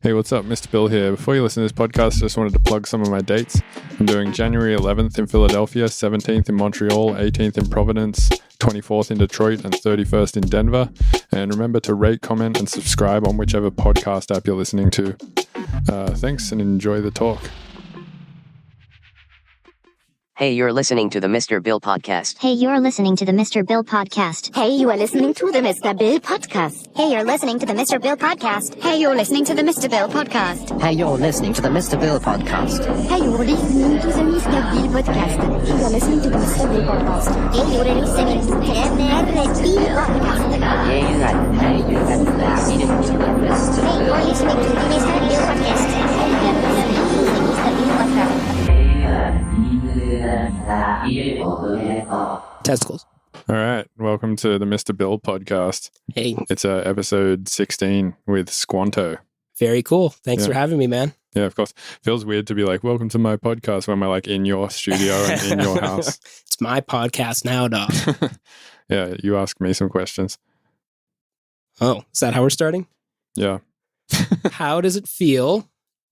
Hey, what's up? Mr. Bill here. Before you listen to this podcast, I just wanted to plug some of my dates. I'm doing January 11th in Philadelphia, 17th in Montreal, 18th in Providence, 24th in Detroit, and 31st in Denver. And remember to rate, comment, and subscribe on whichever podcast app you're listening to. Thanks, and enjoy the talk. Hey, you're listening to the Mr. Bill podcast. Hey, you're listening to the Mr. Bill podcast. Hey, you are listening to the Mr. Bill podcast. Hey, you're listening to the Mr. Bill podcast. Hey, you're listening to the Mr. Bill podcast. Hey, you're listening to the Mr. Bill podcast. Hey, you're listening to the Mr. Bill podcast. Hey, you're listening to the Mr. Bill podcast. Hey, you're listening to the Mr. Bill podcast. Hey, you're listening to the Mr. Bill podcast. Hey, you're listening to the Mr. Bill podcast. Testicles. All right. Welcome to the Mr. Bill podcast. Hey, It's episode 16 with Squnto. very cool. Thanks Yeah. for having me, man. Yeah, of course. Feels weird to be like, welcome to my podcast when we're like in your studio and in your house. It's my podcast now, dog. Yeah, you ask me some questions. Oh, is that how we're starting? Yeah, How does it feel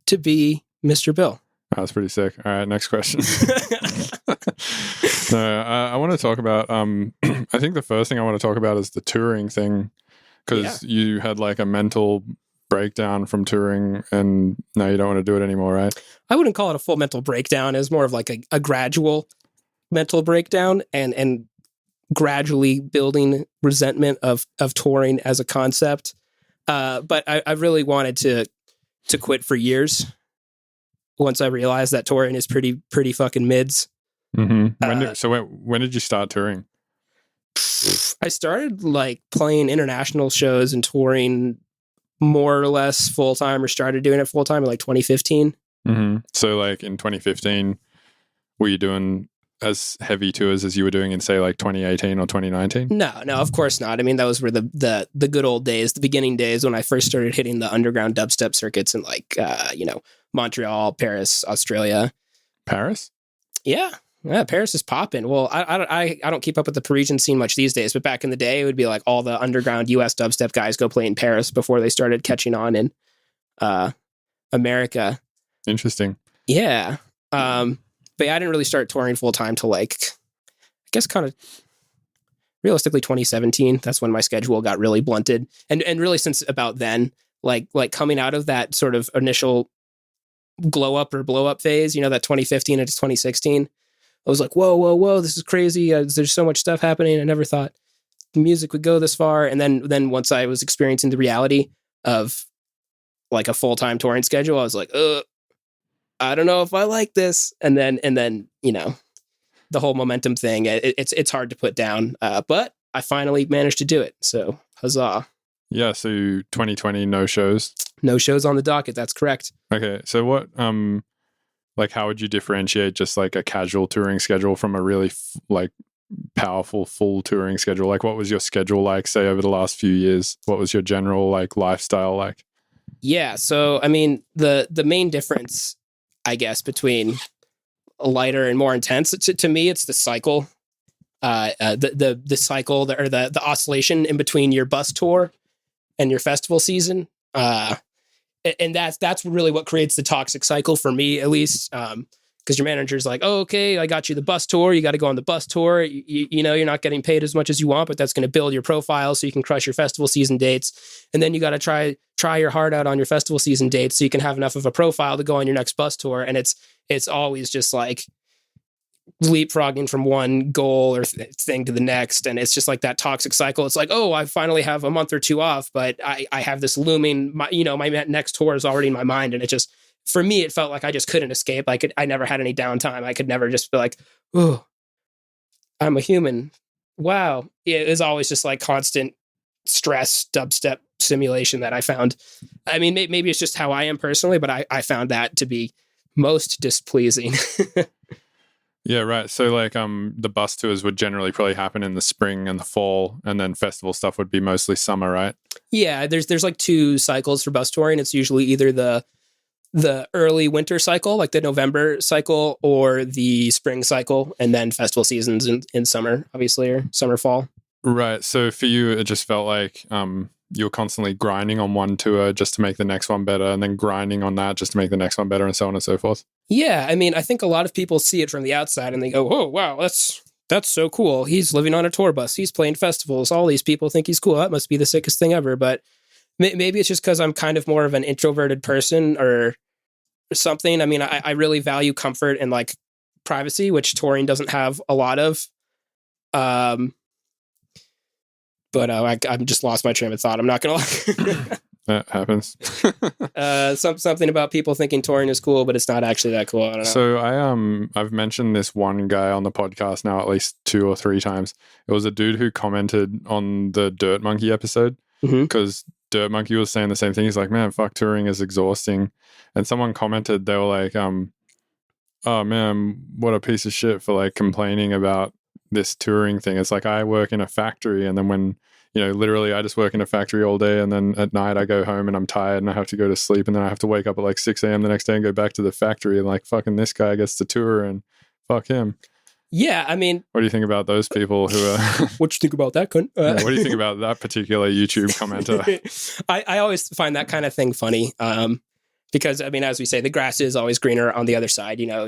to be Mr. Bill? that's pretty sick. All right, next question. No, I want to talk about, I think the first thing I want to talk about is the touring thing, because you had like a mental breakdown from touring and now you don't want to do it anymore, right? I wouldn't call it a full mental breakdown. It's more of like a gradual mental breakdown and gradually building resentment of touring as a concept. But I really wanted to quit for years once I realized that touring is pretty fucking mids. Mm-hmm. When did you start touring? I started like playing international shows and touring more or less full time, or started doing it full time in like 2015. Mm-hmm. So like in 2015, were you doing as heavy tours as you were doing in say like 2018 or 2019? No, of course not. I mean, those were the good old days, the beginning days when I first started hitting the underground dubstep circuits in like, Montreal, Paris, Australia. Paris? Yeah, Paris is popping. Well, I don't keep up with the Parisian scene much these days, but back in the day, it would be like all the underground US dubstep guys go play in Paris before they started catching on in America. Interesting. Yeah. But yeah, I didn't really start touring full time till like, I guess kind of realistically 2017. That's when my schedule got really blunted. And really since about then, like coming out of that sort of initial glow up or blow up phase, that 2015 into 2016, I was like, whoa, this is crazy. There's so much stuff happening. I never thought the music would go this far. And then once I was experiencing the reality of like a full-time touring schedule, I was like, I don't know if I like this. And then, the whole momentum thing, it's hard to put down. But I finally managed to do it. So huzzah. Yeah. So 2020, no shows. No shows on the docket. That's correct. Okay. So what, how would you differentiate just like a casual touring schedule from a really powerful full touring schedule? Like what was your schedule like, say over the last few years? What was your general lifestyle like? Yeah. So, I mean, the main difference, I guess, between lighter and more intense, to me, it's the cycle, the cycle or the oscillation in between your bus tour and your festival season. And that's really what creates the toxic cycle for me, at least. Because your manager's like, oh, okay, I got you the bus tour. You got to go on the bus tour. You're not getting paid as much as you want, but that's going to build your profile so you can crush your festival season dates. And then you got to try your heart out on your festival season dates so you can have enough of a profile to go on your next bus tour. And it's always just like leapfrogging from one goal or thing to the next. And it's just like that toxic cycle. It's like, oh, I finally have a month or two off, but I have this looming, my next tour is already in my mind. And it just, for me, it felt like I just couldn't escape. I never had any downtime. I could never just be like, oh, I'm a human. Wow. It was always just like constant stress, dubstep simulation that I found. I mean, maybe it's just how I am personally, but I found that to be most displeasing. Yeah, right. So the bus tours would generally probably happen in the spring and the fall, and then festival stuff would be mostly summer, right? Yeah, there's like two cycles for bus touring. It's usually either the early winter cycle, like the November cycle, or the spring cycle, and then festival seasons in summer, obviously, or summer, fall. Right. So for you, it just felt like you're constantly grinding on one tour just to make the next one better, and then grinding on that just to make the next one better, and so on and so forth? Yeah, I mean, I think a lot of people see it from the outside and they go, "Oh, wow, that's so cool. He's living on a tour bus. He's playing festivals. All these people think he's cool. That must be the sickest thing ever." But maybe it's just because I'm kind of more of an introverted person or something. I mean, I really value comfort and like privacy, which touring doesn't have a lot of. But I've just lost my train of thought. I'm not gonna lie. That happens. Something about people thinking touring is cool, but it's not actually that cool. I don't know. So I've mentioned this one guy on the podcast now at least 2 or 3 times. It was a dude who commented on the Dirt Monkey episode because Dirt Monkey was saying the same thing. He's like, "Man, fuck, touring is exhausting." And someone commented, they were like, "Oh man, what a piece of shit for like complaining about this touring thing. It's like I work in a factory, and then when, you know, literally I just work in a factory all day, and then at night I go home and I'm tired and I have to go to sleep, and then I have to wake up at like 6 a.m. the next day and go back to the factory, and like fucking this guy gets to tour and fuck him." Yeah, I mean, what do you think about those people who are what you think about that, cunt? what do you think about that particular YouTube commenter? I always find that kind of thing funny, because I mean, as we say, the grass is always greener on the other side. You know,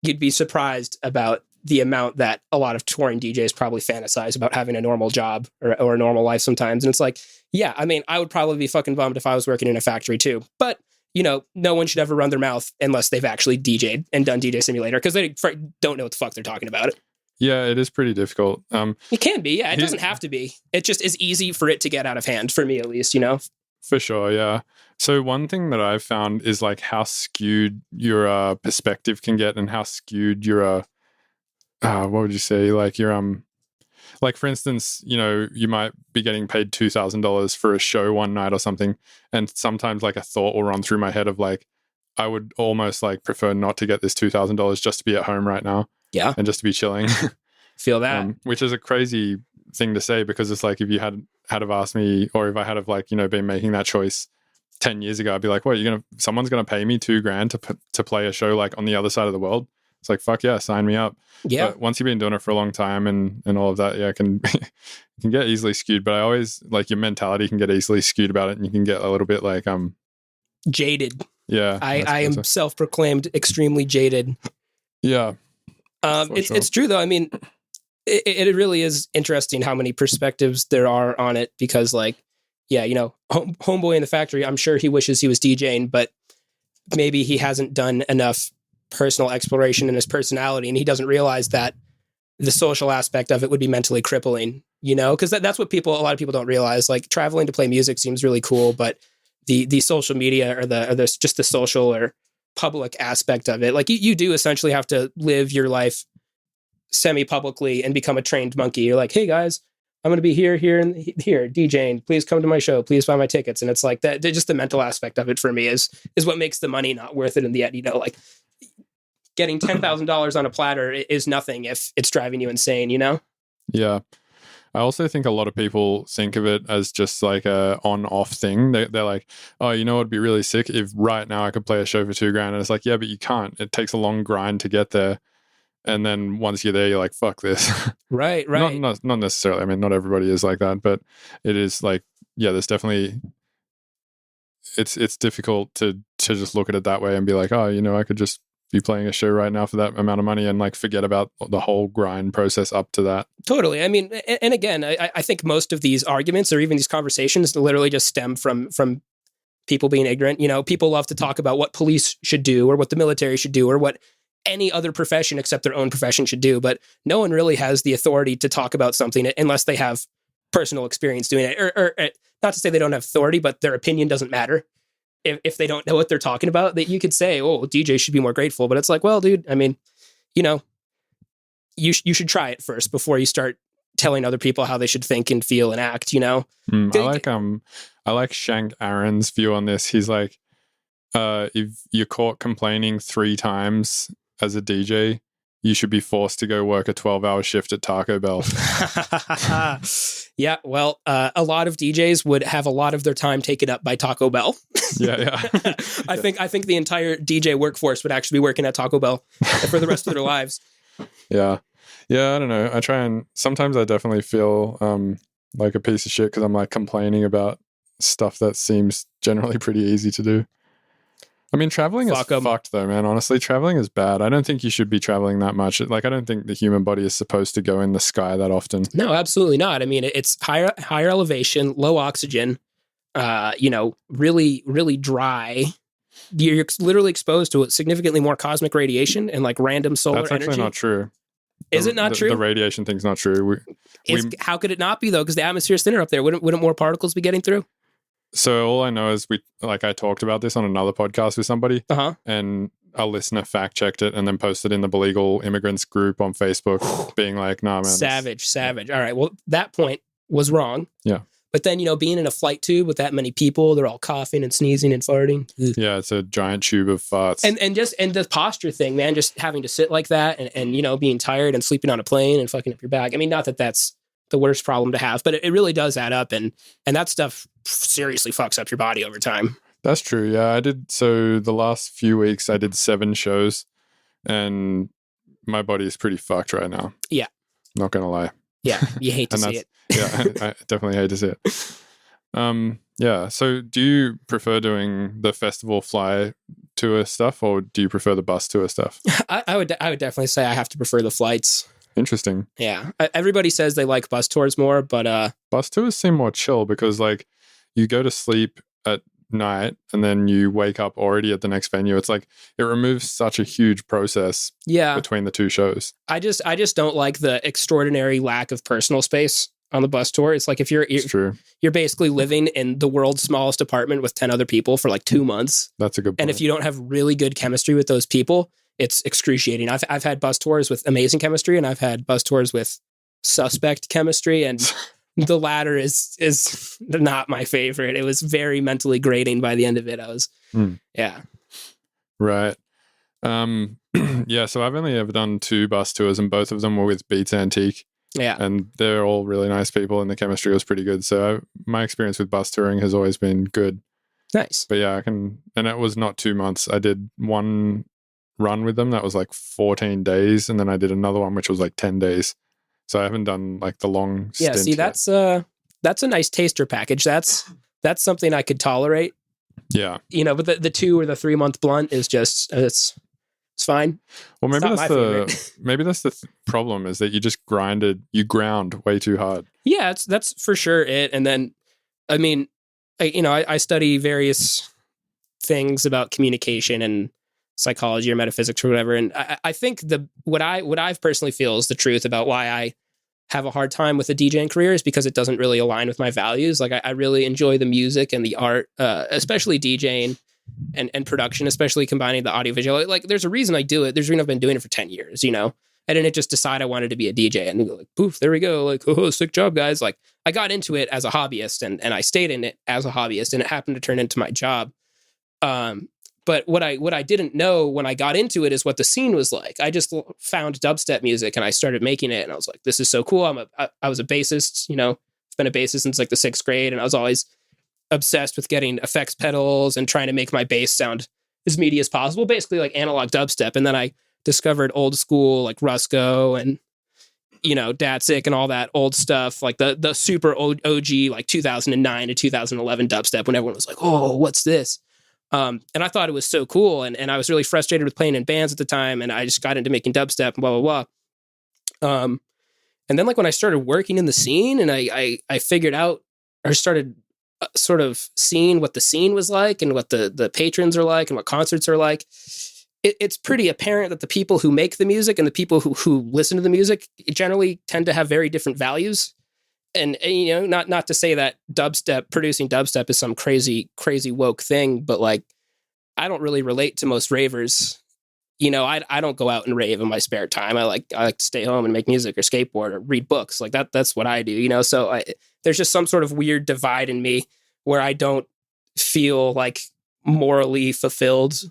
you'd be surprised about the amount that a lot of touring DJs probably fantasize about having a normal job or a normal life sometimes. And it's like, yeah, I mean, I would probably be fucking bummed if I was working in a factory too. But, you know, no one should ever run their mouth unless they've actually DJ'd and done DJ Simulator, because they don't know what the fuck they're talking about. Yeah, it is pretty difficult. It can be. Yeah, it doesn't have to be. It just is easy for it to get out of hand, for me at least, you know? For sure, yeah. So one thing that I've found is like how skewed your perspective can get, and how skewed your what would you say? Like your like for instance, you know, you might be getting paid $2,000 for a show one night or something, and sometimes like a thought will run through my head of like, I would almost like prefer not to get this $2,000 just to be at home right now, and just to be chilling. Feel that, which is a crazy thing to say, because it's like if you had have asked me, or if I had have like, you know, been making that choice 10 years ago, I'd be like, what, someone's gonna pay me $2,000 to play a show like on the other side of the world? It's like, fuck yeah, sign me up. Yeah. But once you've been doing it for a long time and all of that, yeah, it can get easily skewed. But I always like your mentality can get easily skewed about it, and you can get a little bit like jaded. Yeah. I am self-proclaimed extremely jaded. Yeah. It's true though. I mean, it really is interesting how many perspectives there are on it, because like, yeah, you know, homeboy in the factory, I'm sure he wishes he was DJing, but maybe he hasn't done enough personal exploration in his personality, and he doesn't realize that the social aspect of it would be mentally crippling, you know, because that's what a lot of people don't realize. Like, traveling to play music seems really cool, but the social media or the just the social or public aspect of it, like you do essentially have to live your life semi-publicly and become a trained monkey. You're like, hey guys, I'm going to be here, and here, DJing. Please come to my show. Please buy my tickets. And it's like that. Just the mental aspect of it for me is what makes the money not worth it in the end. You know, like getting $10,000 on a platter is nothing if it's driving you insane. You know? Yeah. I also think a lot of people think of it as just like a on-off thing. They're like, oh, you know, it'd be really sick if right now I could play a show for $2,000. And it's like, yeah, but you can't. It takes a long grind to get there. And then once you're there, you're like, fuck this. Right. Not necessarily. I mean, not everybody is like that, but it is like, yeah, there's definitely, it's difficult to just look at it that way and be like, oh, you know, I could just be playing a show right now for that amount of money and like forget about the whole grind process up to that. Totally. I mean, and again, I think most of these arguments or even these conversations literally just stem from people being ignorant. You know, people love to talk about what police should do or what the military should do or what any other profession except their own profession should do, but no one really has the authority to talk about something unless they have personal experience doing it. Or not to say they don't have authority, but their opinion doesn't matter. If they don't know what they're talking about, that you could say, oh, DJ should be more grateful. But it's like, well, dude, I mean, you know, you should try it first before you start telling other people how they should think and feel and act, you know? I like Shank Aaron's view on this. He's like, if you're caught complaining 3 times as a DJ, you should be forced to go work a 12-hour shift at Taco Bell. Yeah, well, a lot of DJs would have a lot of their time taken up by Taco Bell. Yeah. I think the entire DJ workforce would actually be working at Taco Bell for the rest of their lives. Yeah, I don't know. I try and sometimes I definitely feel like a piece of shit because I'm like complaining about stuff that seems generally pretty easy to do. I mean, traveling is Fuck 'em. fucked though, man. Honestly, traveling is bad. I don't think you should be traveling that much. Like, I don't think the human body is supposed to go in the sky that often. No, absolutely not. I mean, it's higher elevation, low oxygen, really, really dry. You're literally exposed to significantly more cosmic radiation and like random solar That's actually energy. not true. Is it not true? The radiation thing's not true. How could it not be though? Because the atmosphere is thinner up there. Wouldn't more particles be getting through? So all I know is I talked about this on another podcast with somebody, and a listener fact checked it and then posted in the Belegal Immigrants group on Facebook, being like, "Nah, man, Savage. All right, well, that point was wrong. Yeah, but then being in a flight tube with that many people, they're all coughing and sneezing and farting. Yeah, it's a giant tube of farts. And the posture thing, man, just having to sit like that and being tired and sleeping on a plane and fucking up your back. I mean, not that that's the worst problem to have, but it really does add up, and that stuff seriously fucks up your body over time. That's true. Yeah, I did. So the last few weeks, I did 7 shows, and my body is pretty fucked right now. Yeah, not gonna lie. Yeah, you hate to see it. Yeah, I definitely hate to see it. Yeah. So, do you prefer doing the festival fly tour stuff, or do you prefer the bus tour stuff? I would definitely say I have to prefer the flights. Interesting. Yeah, everybody says they like bus tours more, but bus tours seem more chill because like you go to sleep at night and then you wake up already at the next venue. It's like it removes such a huge process between the two shows. I just don't like the extraordinary lack of personal space on the bus tour. It's like if you're basically living in the world's smallest apartment with 10 other people for like 2 months. That's a good point. And if you don't have really good chemistry with those people, it's excruciating. I've had bus tours with amazing chemistry, and I've had bus tours with suspect chemistry, and the latter is not my favorite. It was very mentally grating by the end of it. I was yeah. Right. Yeah, so I've only ever done 2 bus tours, and both of them were with Beats Antique. Yeah. And they're all really nice people, and the chemistry was pretty good. So my experience with bus touring has always been good. Nice. But yeah, and it was not 2 months. I did one run with them that was like 14 days, and then I did another one which was like 10 days. So I haven't done like the long stint. Yeah, see, that's a nice taster package. That's something I could tolerate. Yeah. But the 2 or the 3 month blunt is just it's fine. Well, maybe that's the problem is that you ground way too hard. Yeah, that's for sure it. And then, I mean, I study various things about communication and psychology or metaphysics or whatever. And I think what I personally feel is the truth about why I have a hard time with the DJing career is because it doesn't really align with my values. Like I really enjoy the music and the art, especially DJing and production, especially combining the audio visual. Like there's a reason I do it. There's a reason I've been doing it for 10 years, I didn't just decide I wanted to be a DJ and like, poof, there we go. Like, oh, sick job, guys. Like I got into it as a hobbyist and I stayed in it as a hobbyist, and it happened to turn into my job. But what I didn't know when I got into it is what the scene was like. I just found dubstep music and I started making it, and I was like, this is so cool. I was a bassist, I've been a bassist since like the 6th grade, and I was always obsessed with getting effects pedals and trying to make my bass sound as meaty as possible, basically like analog dubstep. And then I discovered old school like Rusko and Datsik and all that old stuff, like the super OG like 2009 to 2011 dubstep, when everyone was like, oh, what's this? And I thought it was so cool, and I was really frustrated with playing in bands at the time, and I just got into making dubstep and blah blah blah. And then like when I started working in the scene, and I figured out or started sort of seeing what the scene was like and what the patrons are like and what concerts are like, it's pretty apparent that the people who make the music and the people who listen to the music generally tend to have very different values. And not to say that producing dubstep is some crazy woke thing, but like I don't really relate to most ravers. I don't go out and rave in my spare time. I like to stay home and make music or skateboard or read books. Like that's what I do. So there's just some sort of weird divide in me where I don't feel like morally fulfilled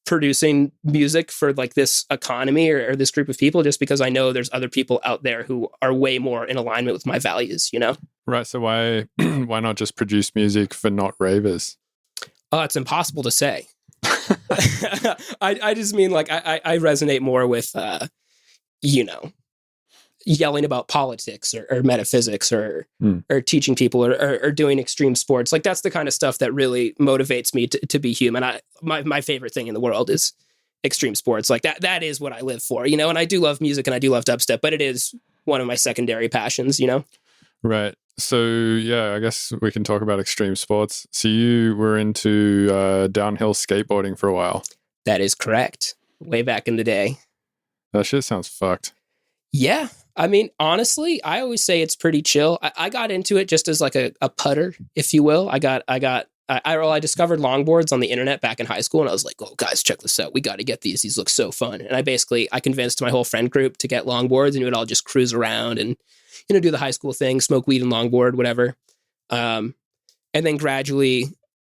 producing music for like this economy or this group of people, just because I know there's other people out there who are way more in alignment with my values, Right. So why not just produce music for not ravers? It's impossible to say. I just mean like I resonate more with yelling about politics or metaphysics or Mm. or teaching people or doing extreme sports. Like that's the kind of stuff that really motivates me to be human. My favorite thing in the world is extreme sports. Like that is what I live for, you know, and I do love music and I do love dubstep, but it is one of my secondary passions, you know? Right. So, yeah, I guess we can talk about extreme sports. So you were into downhill skateboarding for a while. That is correct. Way back in the day. That shit sounds fucked. Yeah. I mean, honestly, I always say it's pretty chill. I got into it just as like a putter, if you will. I discovered longboards on the internet back in high school, and I was like, "Oh, guys, check this out. We got to get these. These look so fun." And I convinced my whole friend group to get longboards, and we would all just cruise around and, you know, do the high school thing, smoke weed and longboard, whatever. And then gradually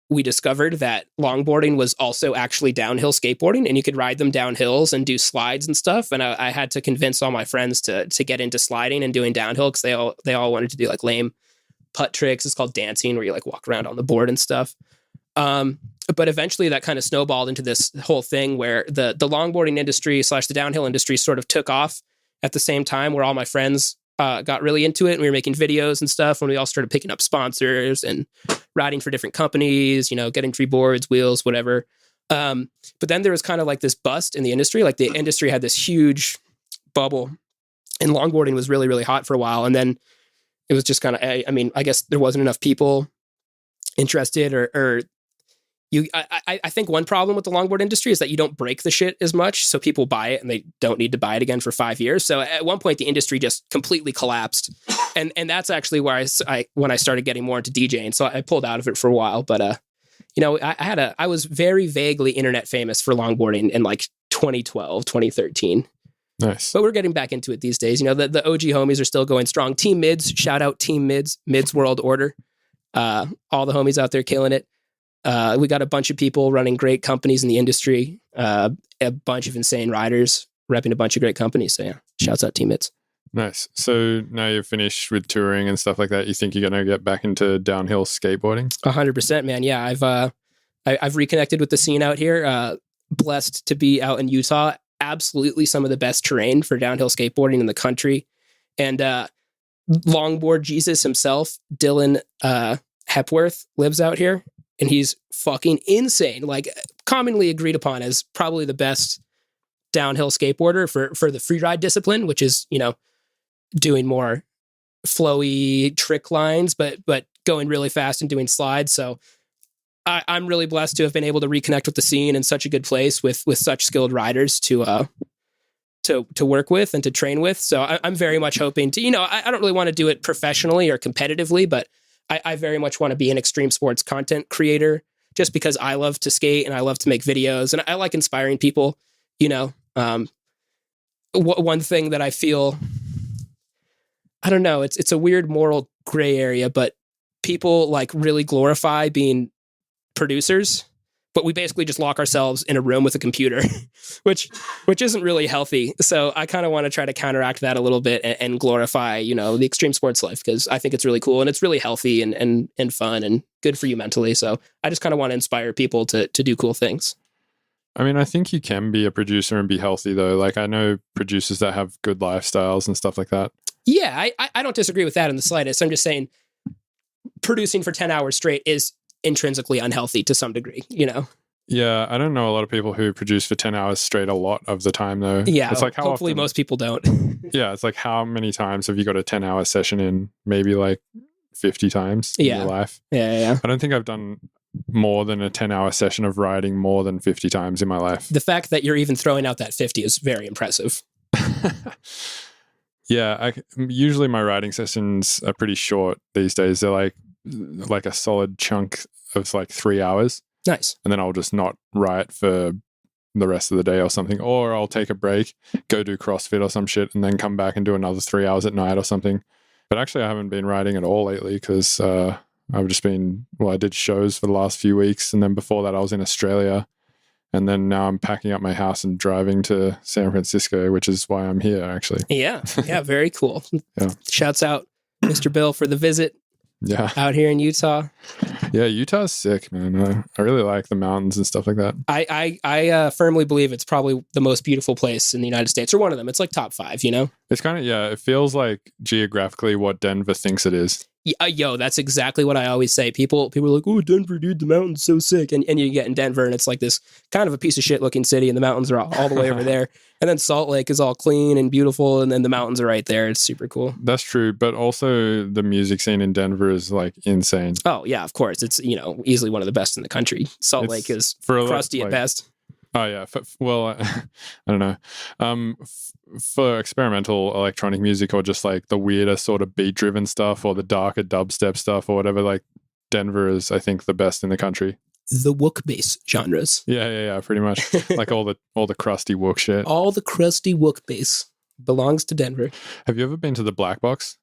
we discovered that longboarding was also actually downhill skateboarding, and you could ride them down hills and do slides and stuff. And I had to convince all my friends to get into sliding and doing downhill because they all wanted to do like lame putt tricks. It's called dancing, where you like walk around on the board and stuff. But eventually that kind of snowballed into this whole thing where the longboarding industry / the downhill industry sort of took off at the same time, where all my friends got really into it, and we were making videos and stuff when we all started picking up sponsors and riding for different companies, you know, getting free boards, wheels, whatever. But then there was kind of like this bust in the industry. Like the industry had this huge bubble, and longboarding was really, really hot for a while. And then it was just kind of, I guess there wasn't enough people interested I think one problem with the longboard industry is that you don't break the shit as much. So people buy it and they don't need to buy it again for 5 years. So at one point the industry just completely collapsed. And that's actually where when I started getting more into DJing. So I pulled out of it for a while, but, you know, I was very vaguely internet famous for longboarding in like 2012, 2013. Nice. But we're getting back into it these days. You know, the OG homies are still going strong. Team Mids, shout out Team Mids World Order. All the homies out there killing it. We got a bunch of people running great companies in the industry, a bunch of insane riders repping a bunch of great companies. So yeah, shouts out Team Mids. Nice. So now you're finished with touring and stuff like that. You think you're going to get back into downhill skateboarding? 100%, man. Yeah, I've reconnected with the scene out here. Blessed to be out in Utah. Absolutely some of the best terrain for downhill skateboarding in the country. And longboard Jesus himself, Dylan Hepworth, lives out here. And he's fucking insane. Like commonly agreed upon as probably the best downhill skateboarder for the free ride discipline, which is, you know, doing more flowy trick lines, but going really fast and doing slides. So I'm really blessed to have been able to reconnect with the scene in such a good place with such skilled riders to work with and to train with. So I'm very much hoping to, you know, I don't really want to do it professionally or competitively, but I very much want to be an extreme sports content creator just because I love to skate and I love to make videos and I like inspiring people, you know. One thing that I feel, I don't know, it's a weird moral gray area, but people like really glorify being producers, but we basically just lock ourselves in a room with a computer, which isn't really healthy. So I kind of want to try to counteract that a little bit and glorify, you know, the extreme sports life, because I think it's really cool and it's really healthy and fun and good for you mentally. So I just kind of want to inspire people to do cool things. I mean, I think you can be a producer and be healthy though. Like I know producers that have good lifestyles and stuff like that. Yeah, I don't disagree with that in the slightest. I'm just saying producing for 10 hours straight is intrinsically unhealthy to some degree, you know? Yeah, I don't know a lot of people who produce for 10 hours straight a lot of the time though. Yeah, it's like how hopefully often, most people don't. yeah, it's like how many times have you got a 10-hour session in? Maybe like 50 times in your life. Yeah. I don't think I've done more than a 10-hour session of riding more than 50 times in my life. The fact that you're even throwing out that 50 is very impressive. Yeah, usually my riding sessions are pretty short these days. They're like a solid chunk of like 3 hours. Nice. And then I'll just not ride for the rest of the day or something. Or I'll take a break, go do CrossFit or some shit, and then come back and do another 3 hours at night or something. But actually I haven't been riding at all lately because I've just been, I did shows for the last few weeks. And then before that I was in Australia. And then now I'm packing up my house and driving to San Francisco, which is why I'm here actually. Yeah, very cool. Yeah. Shouts out Mr. Bill for the visit. Yeah. out here in Utah. Yeah, Utah's sick, man. I really like the mountains and stuff like that. I firmly believe it's probably the most beautiful place in the United States, or one of them. It's like top 5, you know? It's kind of, yeah, it feels like geographically what Denver thinks it is. Yo, that's exactly what I always say. People are like, oh, Denver, dude, the mountain's so sick. And you get in Denver and it's like this kind of a piece of shit looking city and the mountains are all the way over there. And then Salt Lake is all clean and beautiful. And then the mountains are right there. It's super cool. That's true. But also the music scene in Denver is like insane. Oh, yeah, of course. It's, easily one of the best in the country. Salt Lake is crusty at best. Oh, yeah. Well, I don't know. For experimental electronic music or just like the weirder sort of beat-driven stuff or the darker dubstep stuff or whatever, like Denver is, I think, the best in the country. The wook bass genres. Yeah, pretty much. Like all the crusty wook shit. All the crusty wook bass belongs to Denver. Have you ever been to the Black Box?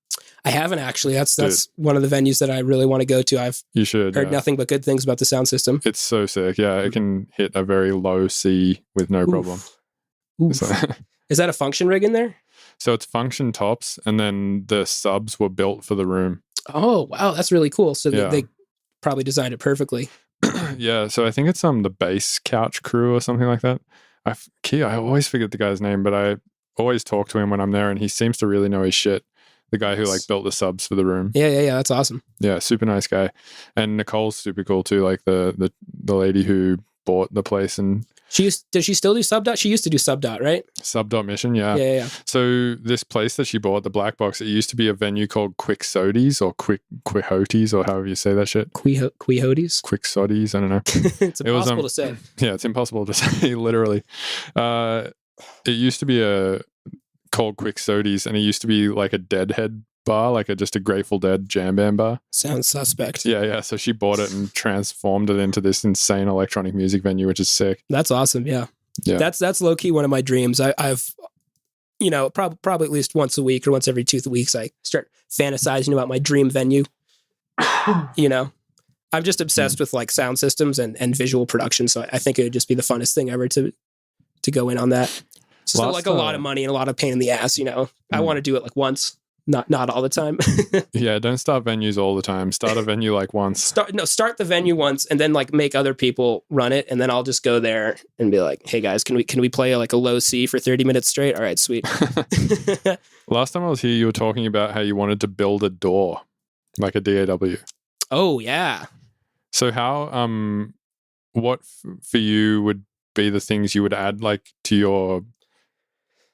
I haven't actually. That's one of the venues that I really want to go to. You should heard nothing but good things about the sound system. It's so sick. Yeah, it can hit a very low C with no problem. Oof. So, is that a function rig in there? So it's function tops, and then the subs were built for the room. Oh, wow. That's really cool. So they probably designed it perfectly. Yeah, so I think it's the bass couch crew or something like that. I always forget the guy's name, but I always talk to him when I'm there, and he seems to really know his shit. The guy who like built the subs for the room. Yeah. That's awesome. Yeah, super nice guy. And Nicole's super cool too. Like the lady who bought the place, and does she still do Subdot? She used to do Subdot, right? Subdot Mission, yeah. Yeah. So this place that she bought, the Black Box, it used to be a venue called Quixotes or Quixotes or however you say that shit. Quixotes? Quixotes, I don't know. It's impossible to say. Yeah, it's impossible to say, literally. It used to be called Quixotes, and it used to be like a Deadhead bar, like just a Grateful Dead jam band bar. Sounds suspect. Yeah. So she bought it and transformed it into this insane electronic music venue, which is sick. That's awesome. Yeah. That's low key one of my dreams. I've probably at least once a week or once every 2 weeks, I start fantasizing about my dream venue. I'm just obsessed with like sound systems and visual production. So I think it would just be the funnest thing ever to go in on that. So like a lot of money and a lot of pain in the ass, I want to do it like once, not all the time. Yeah, don't start venues all the time. Start a venue like once. Start the venue once and then like make other people run it, and then I'll just go there and be like, "Hey guys, can we play like a low C for 30 minutes straight?" All right, sweet. Last time I was here, you were talking about how you wanted to build a DAW, like a DAW. Oh yeah. So how what for you would be the things you would add like to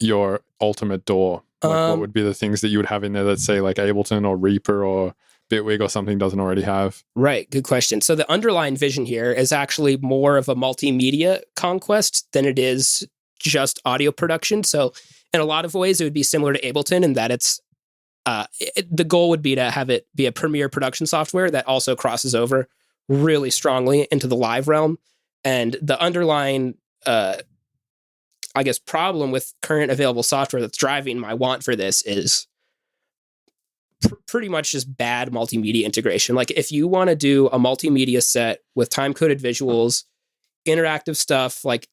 your ultimate DAW? Like what would be the things that you would have in there that say like Ableton or Reaper or Bitwig or something doesn't already have? Right. Good question. So the underlying vision here is actually more of a multimedia conquest than it is just audio production. So in a lot of ways, it would be similar to Ableton in that it's the goal would be to have it be a premier production software that also crosses over really strongly into the live realm. And the underlying problem with current available software that's driving my want for this is pretty much just bad multimedia integration. Like if you want to do a multimedia set with time-coded visuals, interactive stuff, like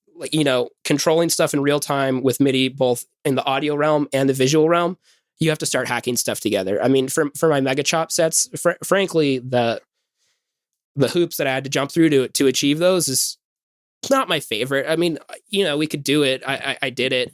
controlling stuff in real time with MIDI, both in the audio realm and the visual realm, you have to start hacking stuff together. I mean, for my MegaChop sets, frankly, the hoops that I had to jump through to achieve those is not my favorite. I mean, we could do it. I did it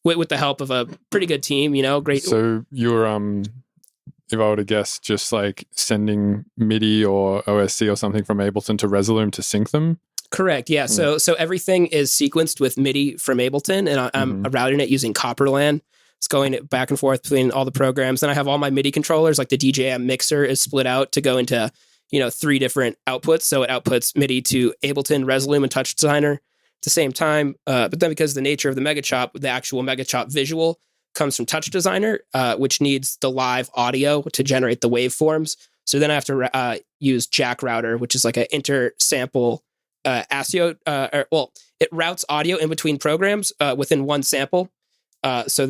with the help of a pretty good team, great. So you're, if I were to guess, just like sending MIDI or OSC or something from Ableton to Resolume to sync them? Correct. Yeah. So everything is sequenced with MIDI from Ableton, and I'm routing it using Copperland. It's going back and forth between all the programs. And I have all my MIDI controllers, like the DJM mixer is split out to go into 3 different outputs. So it outputs MIDI to Ableton, Resolume, and Touch Designer at the same time. But then because of the nature of the MegaChop, the actual MegaChop visual comes from Touch Designer, which needs the live audio to generate the waveforms. So then I have to use Jack Router, which is like an inter-sample ASIO. It routes audio in between programs within one sample. So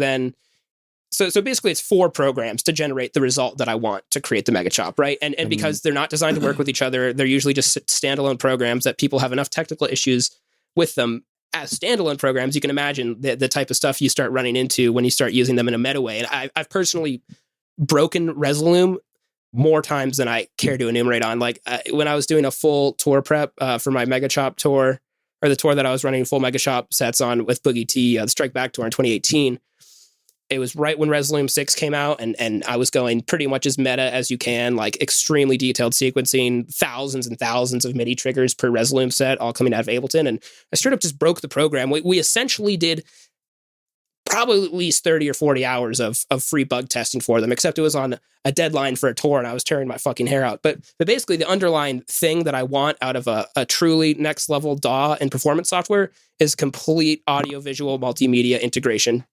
basically it's 4 programs to generate the result that I want to create the MegaChop, right? And because they're not designed to work with each other, they're usually just standalone programs that people have enough technical issues with them as standalone programs. You can imagine the type of stuff you start running into when you start using them in a meta way. And I've personally broken Resolume more times than I care to enumerate on. Like when I was doing a full tour prep for my MegaChop tour, or the tour that I was running full MegaChop sets on with Boogie T, the Strike Back tour in 2018. It was right when Resolume 6 came out, and I was going pretty much as meta as you can, like extremely detailed sequencing, thousands and thousands of MIDI triggers per Resolume set, all coming out of Ableton. And I straight up just broke the program. We essentially did probably at least 30 or 40 hours of free bug testing for them, except it was on a deadline for a tour and I was tearing my fucking hair out. But basically the underlying thing that I want out of a truly next level DAW and performance software is complete audio-visual multimedia integration.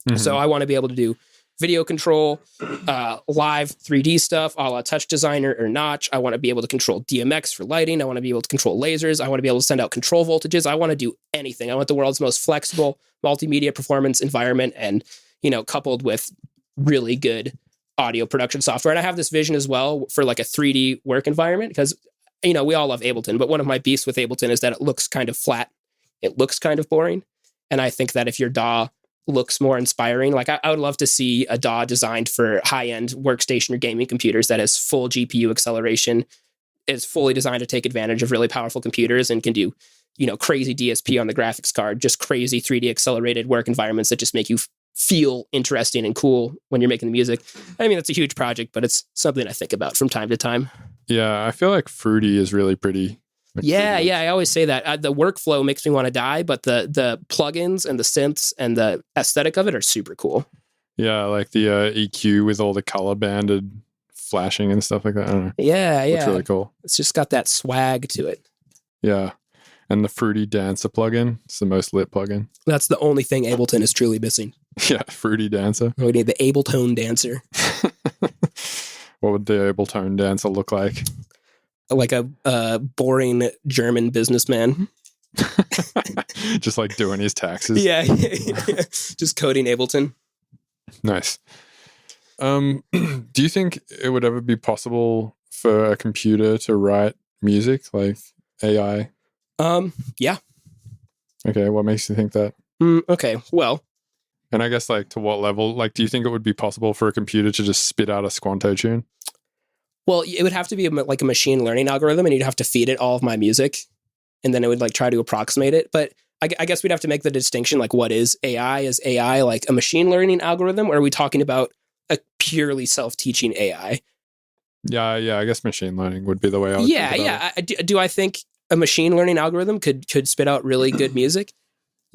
Mm-hmm. So I want to be able to do video control, live 3D stuff, a la Touch Designer or Notch. I want to be able to control DMX for lighting. I want to be able to control lasers. I want to be able to send out control voltages. I want to do anything. I want the world's most flexible multimedia performance environment, and, you know, coupled with really good audio production software. And I have this vision as well for like a 3D work environment, because, you know, we all love Ableton, but one of my beefs with Ableton is that it looks kind of flat. It looks kind of boring. And I think that if your DAW looks more inspiring, like I would love to see a DAW designed for high-end workstation or gaming computers that has full GPU acceleration, is fully designed to take advantage of really powerful computers, and can do, you know, crazy DSP on the graphics card, just crazy 3D accelerated work environments that just make you feel interesting and cool when you're making the music. I mean, it's a huge project, but it's something I think about from time to time. Yeah, I feel like Fruity is really pretty. Yeah, I always say that. The workflow makes me want to die, but the plugins and the synths and the aesthetic of it are super cool. Yeah, like the EQ with all the color banded flashing and stuff like that. I don't know. Yeah. It's really cool. It's just got that swag to it. Yeah. And the Fruity Dancer plugin. It's the most lit plugin. That's the only thing Ableton is truly missing. Yeah, Fruity Dancer. We need the Abletone Dancer. What would the Abletone Dancer look like? Like a boring German businessman. Just like doing his taxes. Yeah. Just coding Ableton. Nice. Do you think it would ever be possible for a computer to write music, like AI? Yeah. Okay, what makes you think that? Okay, well. And I guess, like, to what level? Like, do you think it would be possible for a computer to just spit out a Squnto tune? Well, it would have to be like a machine learning algorithm, and you'd have to feed it all of my music, and then it would like try to approximate it. But I guess we'd have to make the distinction, like, what is AI? Is AI like a machine learning algorithm, or are we talking about a purely self-teaching AI? Yeah, I guess machine learning would be the way I would think about it. Do I think a machine learning algorithm could spit out really good music?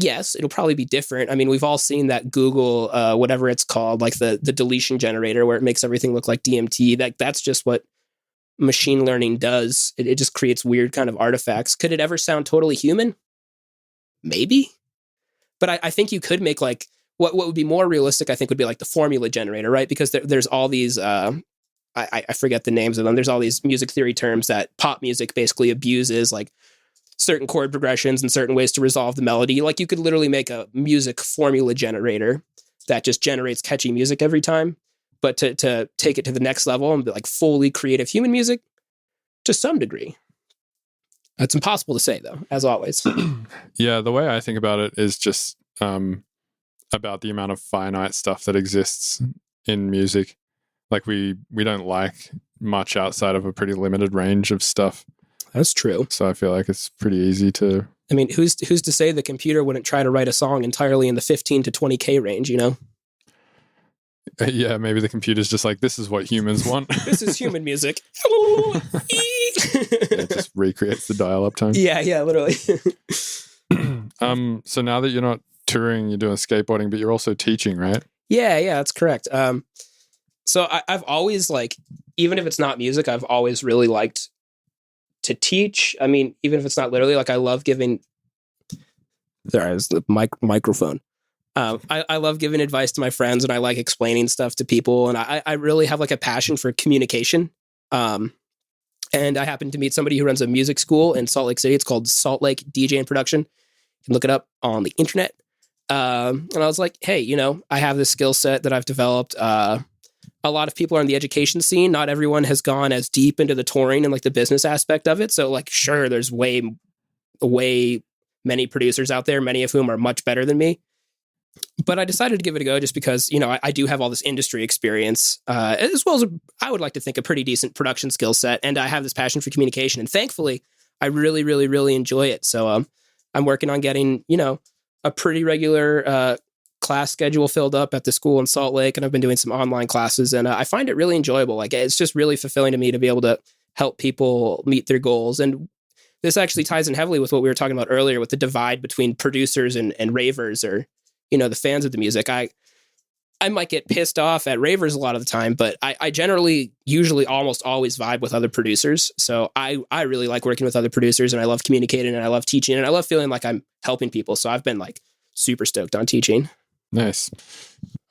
Yes, it'll probably be different. I mean, we've all seen that Google, whatever it's called, like the deletion generator, where it makes everything look like DMT. That's just what machine learning does. It just creates weird kind of artifacts. Could it ever sound totally human? Maybe. But I think you could make like, what would be more realistic, I think, would be like the formula generator, right? Because there's all these, I forget the names of them. There's all these music theory terms that pop music basically abuses, like certain chord progressions and certain ways to resolve the melody. Like, you could literally make a music formula generator that just generates catchy music every time. But to take it to the next level and be like fully creative human music, to some degree. It's impossible to say, though, as always. Yeah, the way I think about it is just about the amount of finite stuff that exists in music. Like, we don't like much outside of a pretty limited range of stuff. That's true. So I feel like it's pretty easy to... I mean, who's to say the computer wouldn't try to write a song entirely in the 15 to 20K range, you know? Yeah, maybe the computer's just like, this is what humans want. This is human music. It just recreates the dial-up tone. Yeah, literally. So now that you're not touring, you're doing skateboarding, but you're also teaching, right? Yeah, that's correct. So I've always, like, even if it's not music, I've always really liked to teach. I mean, even if it's not literally, like, I love giving... There's the microphone. I love giving advice to my friends, and I like explaining stuff to people, and I really have like a passion for communication. And I happened to meet somebody who runs a music school in Salt Lake City. It's called Salt Lake DJ and Production. You can look it up on the internet. And I was like, hey, you know, I have this skill set that I've developed. A lot of people are in the education scene. Not everyone has gone as deep into the touring and like the business aspect of it. So, like, sure, there's way many producers out there, many of whom are much better than me. But I decided to give it a go just because, I do have all this industry experience, as well as I would like to think a pretty decent production skill set. And I have this passion for communication. And thankfully, I really, really, really enjoy it. So I'm working on getting, a pretty regular class schedule filled up at the school in Salt Lake. And I've been doing some online classes. And I find it really enjoyable. Like, it's just really fulfilling to me to be able to help people meet their goals. And this actually ties in heavily with what we were talking about earlier with the divide between producers and ravers, or the fans of the music. I might get pissed off at ravers a lot of the time, but I generally, usually almost always vibe with other producers. So I really like working with other producers, and I love communicating, and I love teaching, and I love feeling like I'm helping people. So I've been like super stoked on teaching. Nice.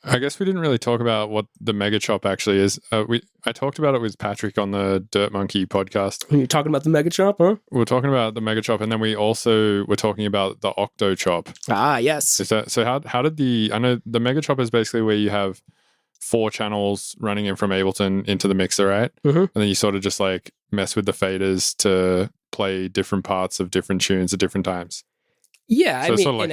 I guess we didn't really talk about what the MegaChop actually is. I talked about it with Patrick on the Dirt Monkey podcast. You're talking about the MegaChop, huh? We were talking about the MegaChop, and then we also were talking about the OctoChop. Ah, yes. Is that so? How did I know the MegaChop is basically where you have 4 channels running in from Ableton into the mixer, right? Mm-hmm. And then you sort of just like mess with the faders to play different parts of different tunes at different times. Yeah, so it's sort of like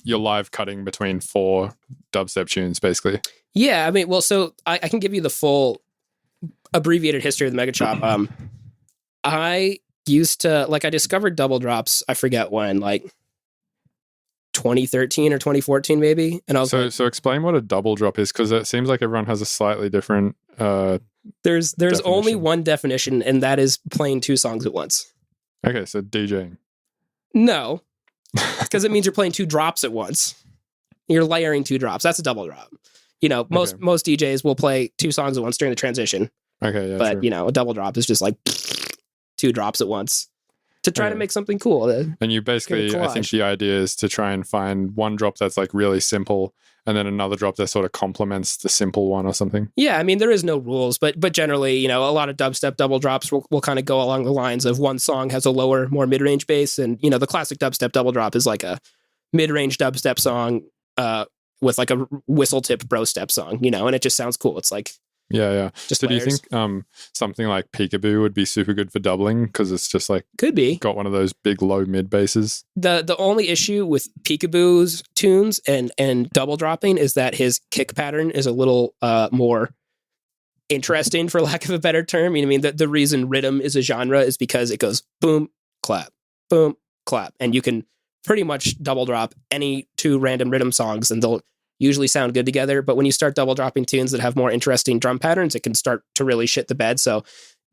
your live cutting between 4 dubstep tunes, basically. Yeah, I mean, well, so I can give you the full abbreviated history of the MegaChop. I used to, I discovered double drops, I forget when, 2013 or 2014 maybe. And I was so explain what a double drop is, because it seems like everyone has a slightly different there's definition. only one definition, and that is playing 2 songs at once. Okay, so DJing. No. Because it means you're playing 2 drops at once. You're layering 2 drops. That's a double drop. Most DJs will play 2 songs at once during the transition. Okay, yeah. But, true. a double drop is just 2 drops at once to try to make something cool. And you basically, I think the idea is to try and find one drop that's really simple, and then another drop that sort of complements the simple one or something. Yeah, I mean, there is no rules, but generally, a lot of dubstep double drops will kind of go along the lines of one song has a lower, more mid-range bass, and, the classic dubstep double drop is like a mid-range dubstep song with a whistle tip bro step song, and it just sounds cool. It's like... Yeah. Just so layers. Do you think something like Peekaboo would be super good for doubling, because it's just could be got one of those big low mid basses? The only issue with Peekaboo's tunes and double dropping is that his kick pattern is a little more interesting, for lack of a better term. I mean, the reason rhythm is a genre is because it goes boom, clap, and you can pretty much double drop any 2 random rhythm songs, and they'll usually sound good together. But when you start double dropping tunes that have more interesting drum patterns, it can start to really shit the bed. So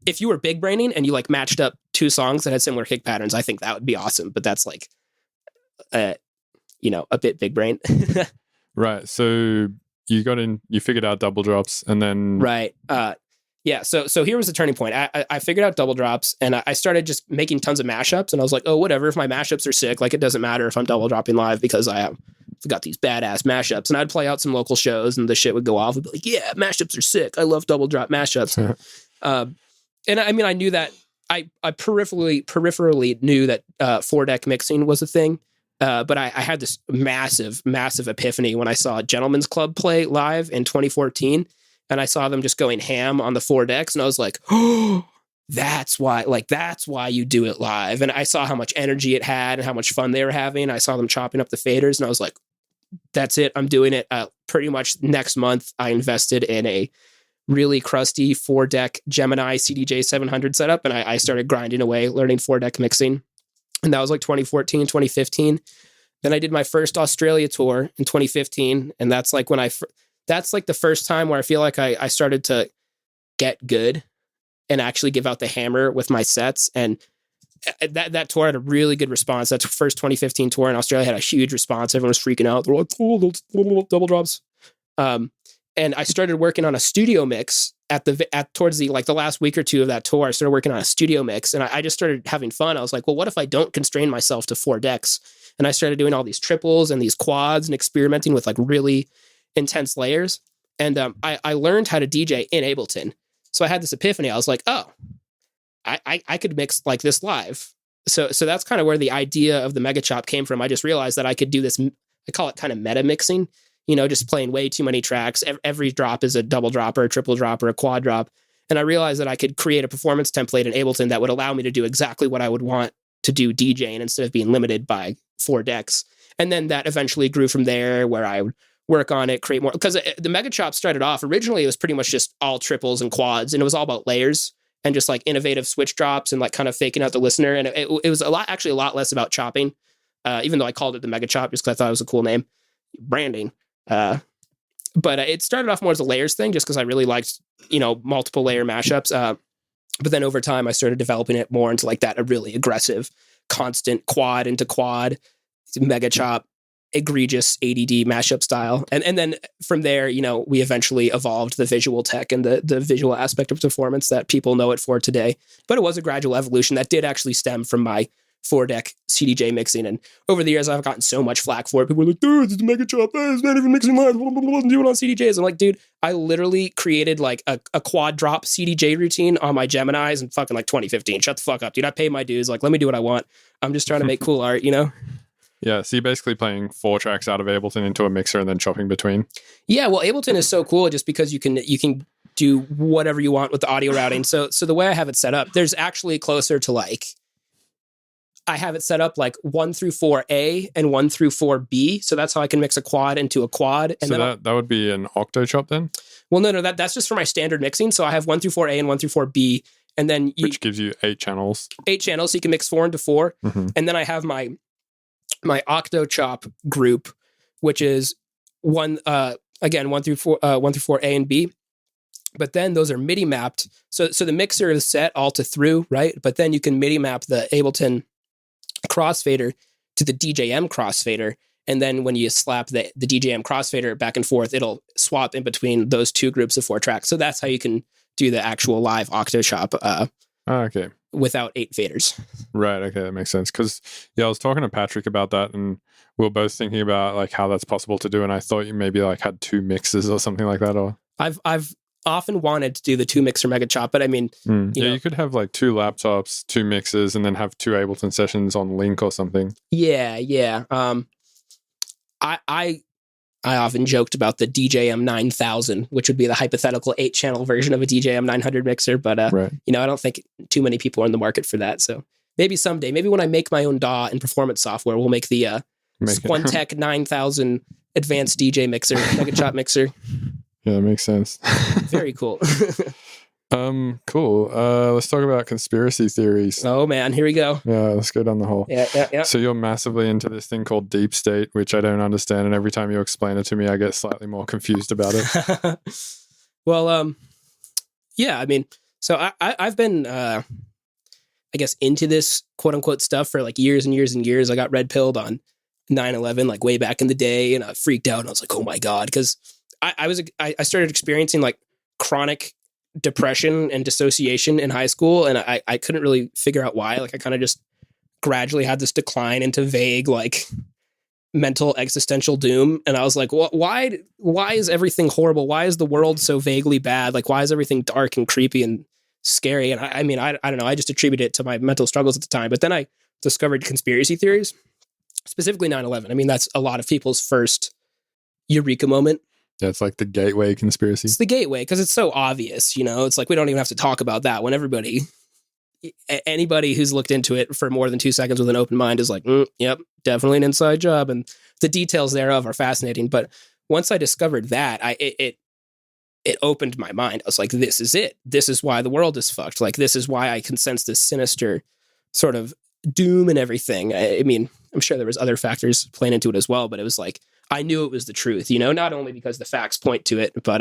if you were big braining and you matched up 2 songs that had similar kick patterns, I think that would be awesome. But that's a bit big brain. Right. So you figured out double drops, and then right. Yeah. So here was the turning point. I figured out double drops, and I started just making tons of mashups, and I was like, oh, whatever. If my mashups are sick, it doesn't matter if I'm double dropping live, because I've got these badass mashups. And I'd play out some local shows, and the shit would go off. I'd be like, yeah, mashups are sick. I love double drop mashups. And I mean, I knew that I peripherally knew that 4-deck mixing was a thing. But I had this massive epiphany when I saw Gentlemen's Club play live in 2014, and I saw them just going ham on the 4 decks, and I was like, oh, that's why you do it live. And I saw how much energy it had and how much fun they were having. I saw them chopping up the faders, and I was like, that's it. I'm doing it. Pretty much next month, I invested in a really crusty 4-deck Gemini CDJ 700 setup, and I started grinding away, learning 4-deck mixing. And that was 2014, 2015. Then I did my first Australia tour in 2015. And that's that's the first time where I feel like I started to get good and actually give out the hammer with my sets. And that tour had a really good response. That first 2015 tour in Australia had a huge response. Everyone was freaking out. They're like, oh, those little double drops. And I started working on a studio mix towards the last week or 2 of that tour. I started working on a studio mix, and I just started having fun. I was like, well, what if I don't constrain myself to 4 decks? And I started doing all these triples and these quads and experimenting with really intense layers. And I learned how to DJ in Ableton. So I had this epiphany. I was like, oh, I could mix like this live. So that's kind of where the idea of the MegaChop came from. I just realized that I could do this. I call it kind of meta mixing. Just playing way too many tracks. Every drop is a double drop or a triple drop or a quad drop. And I realized that I could create a performance template in Ableton that would allow me to do exactly what I would want to do DJing instead of being limited by 4 decks. And then that eventually grew from there, where I would work on it, create more. Because the MegaChop started off, originally it was pretty much just all triples and quads, and it was all about layers and just like innovative switch drops and like kind of faking out the listener. And it was a lot less about chopping, even though I called it the MegaChop just because I thought it was a cool name. Branding. But it started off more as a layers thing, just because I really liked, multiple layer mashups. But then over time, I started developing it more into like that, a really aggressive, constant quad into quad, MegaChop, egregious ADD mashup style. And then from there, we eventually evolved the visual tech and the visual aspect of performance that people know it for today. But it was a gradual evolution that did actually stem from my 4-deck CDJ mixing. And over the years, I've gotten so much flack for it. People are like, dude, it's MegaChop. It's not even mixing live. Do it on CDJs. I'm like, dude, I literally created like a quad drop CDJ routine on my Geminis in fucking like 2015. Shut the fuck up, dude. I pay my dues. Like, let me do what I want. I'm just trying to make cool art, Yeah, so you're basically playing 4 tracks out of Ableton into a mixer and then chopping between. Yeah, well, Ableton is so cool just because you can do whatever you want with the audio routing. So the way I have it set up, there's actually closer to like, I have it set up like 1 through 4A and 1 through 4B. So that's how I can mix a quad into a quad. And so then that would be an octo chop then? Well, no, that's just for my standard mixing. So I have 1 through 4A and 1 through 4B. And then which gives you 8 channels. 8 channels, so you can mix 4 into 4. Mm-hmm. And then I have my octo chop group, which is 1 through 4A and B. But then those are MIDI mapped. So the mixer is set all to through, right? But then you can MIDI map the Ableton crossfader to the DJM crossfader. And then when you slap the DJM crossfader back and forth, it'll swap in between those 2 groups of 4 tracks. So that's how you can do the actual live octo chop okay. without 8 faders. Right. Okay. That makes sense. Because, I was talking to Patrick about that and we were both thinking about like how that's possible to do. And I thought you maybe like had 2 mixes or something like that. Or I've often wanted to do the 2 mixer MegaChop, but I mean, you could have like 2 laptops, 2 mixes, and then have 2 Ableton sessions on link or something. Yeah. I often joked about the DJM 9000, which would be the hypothetical 8-channel version of a DJM 900 mixer, but right. I don't think too many people are in the market for that. So maybe someday, maybe when I make my own DAW and performance software, we'll make the Squnto 9000 advanced DJ mixer, MegaChop mixer. Yeah, that makes sense. Very cool. Cool. Let's talk about conspiracy theories. Oh man, here we go. Yeah, let's go down the hole. Yeah. So you're massively into this thing called deep state, which I don't understand, and every time you explain it to me, I get slightly more confused about it. Well, yeah. I mean, so I've been, I guess, into this quote unquote stuff for like years and years and years. I got red pilled on 9/11 like way back in the day, and I freaked out. And I was like, oh my god, because I started experiencing like chronic depression and dissociation in high school, and I couldn't really figure out why. Like I kind of just gradually had this decline into vague like mental existential doom, and I was like, why is everything horrible? Why is the world so vaguely bad? Like why is everything dark and creepy and scary? And I mean I don't know, I just attributed it to my mental struggles at the time. But then I discovered conspiracy theories, specifically 9/11. I mean, that's a lot of people's first eureka moment. Yeah, it's like the gateway conspiracy. It's the gateway because it's so obvious, It's like we don't even have to talk about that when anybody who's looked into it for more than 2 seconds with an open mind is like, yep, definitely an inside job, and the details thereof are fascinating. But once I discovered that, it opened my mind. I was like, this is it. This is why the world is fucked. Like this is why I can sense this sinister sort of doom and everything. I mean, I'm sure there was other factors playing into it as well, but it was like I knew it was the truth, not only because the facts point to it, but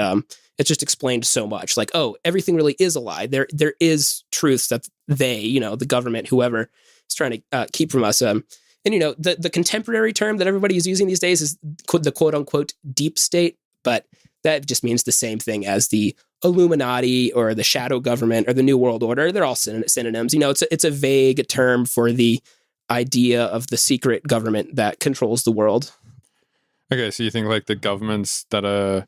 it just explained so much. Like, oh, everything really is a lie. There is truths that they, the government, whoever is trying to keep from us. And the contemporary term that everybody is using these days is the quote unquote deep state, but that just means the same thing as the Illuminati or the shadow government or the New World Order. They're all synonyms. It's a vague term for the idea of the secret government that controls the world. Okay, so you think like the governments that are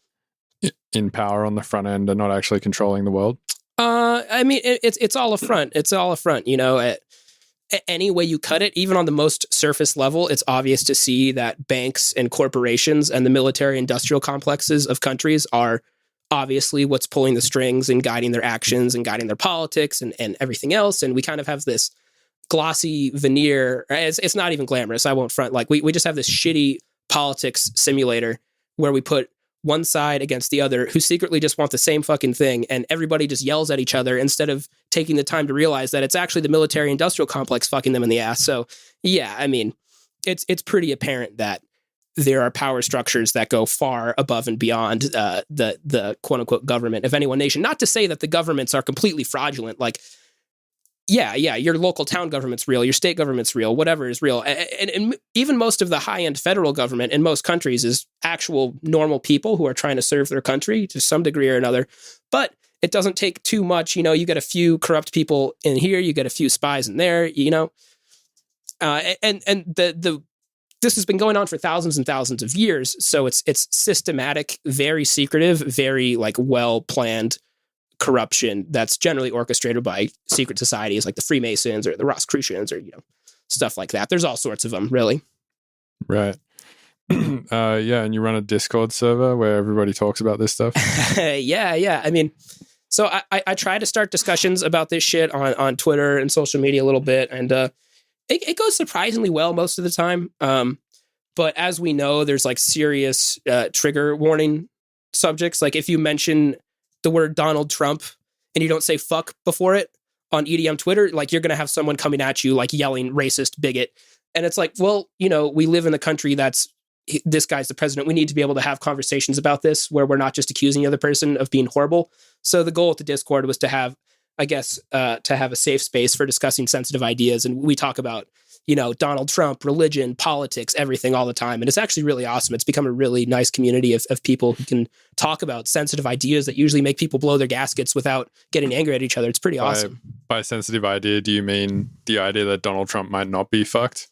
in power on the front end are not actually controlling the world? I mean, it's all a front. It's all a front. Any way you cut it, even on the most surface level, it's obvious to see that banks and corporations and the military-industrial complexes of countries are obviously what's pulling the strings and guiding their actions and guiding their politics and everything else. And we kind of have this glossy veneer. It's not even glamorous. I won't front. Like we just have this shitty politics simulator where we put one side against the other who secretly just want the same fucking thing, and everybody just yells at each other instead of taking the time to realize that it's actually the military industrial complex fucking them in the ass. So yeah, I mean, it's pretty apparent that there are power structures that go far above and beyond the quote unquote government of any one nation. Not to say that the governments are completely fraudulent. Like, yeah, your local town government's real, your state government's real, whatever is real. And even most of the high-end federal government in most countries is actual normal people who are trying to serve their country to some degree or another. But it doesn't take too much. You know, you get a few corrupt people in here, you get a few spies in there, you know. This has been going on for thousands and thousands of years. So it's systematic, very secretive, very like well-planned corruption that's generally orchestrated by secret societies like the Freemasons or the Rosicrucians or, you know, stuff like that. There's all sorts of them, really. Right. Yeah, and you run a Discord server where everybody talks about this stuff. Yeah. I mean, so I try to start discussions about this shit on Twitter and social media a little bit, and it goes surprisingly well most of the time. But as we know, there's like serious trigger warning subjects. Like if you mention the word Donald Trump and you don't say fuck before it on EDM Twitter, like you're going to have someone coming at you like yelling racist bigot. And it's like, well, you know, we live in a country this guy's the president. We need to be able to have conversations about this where we're not just accusing the other person of being horrible. So the goal at the Discord was to have, I guess, to have a safe space for discussing sensitive ideas. And we talk about, you know, Donald Trump, religion, politics, everything all the time. And it's actually really awesome. It's become a really nice community of people who can talk about sensitive ideas that usually make people blow their gaskets without getting angry at each other. It's pretty awesome. By sensitive idea, do you mean the idea that Donald Trump might not be fucked?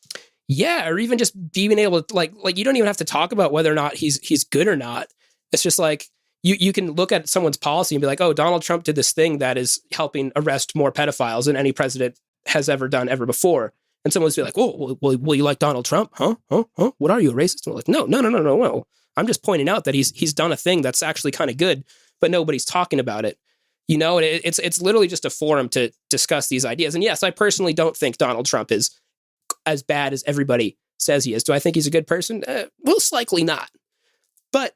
Yeah, or even just being able to like you don't even have to talk about whether or not he's good or not. It's just like you can look at someone's policy and be like, oh, Donald Trump did this thing that is helping arrest more pedophiles than any president has ever done ever before. And someone's be like, oh, well, you like Donald Trump? Huh? What are you, a racist? And we're like, no. I'm just pointing out that he's done a thing that's actually kind of good, but nobody's talking about it. You know, it's literally just a forum to discuss these ideas. And yes, I personally don't think Donald Trump is as bad as everybody says he is. Do I think he's a good person? Most likely not. But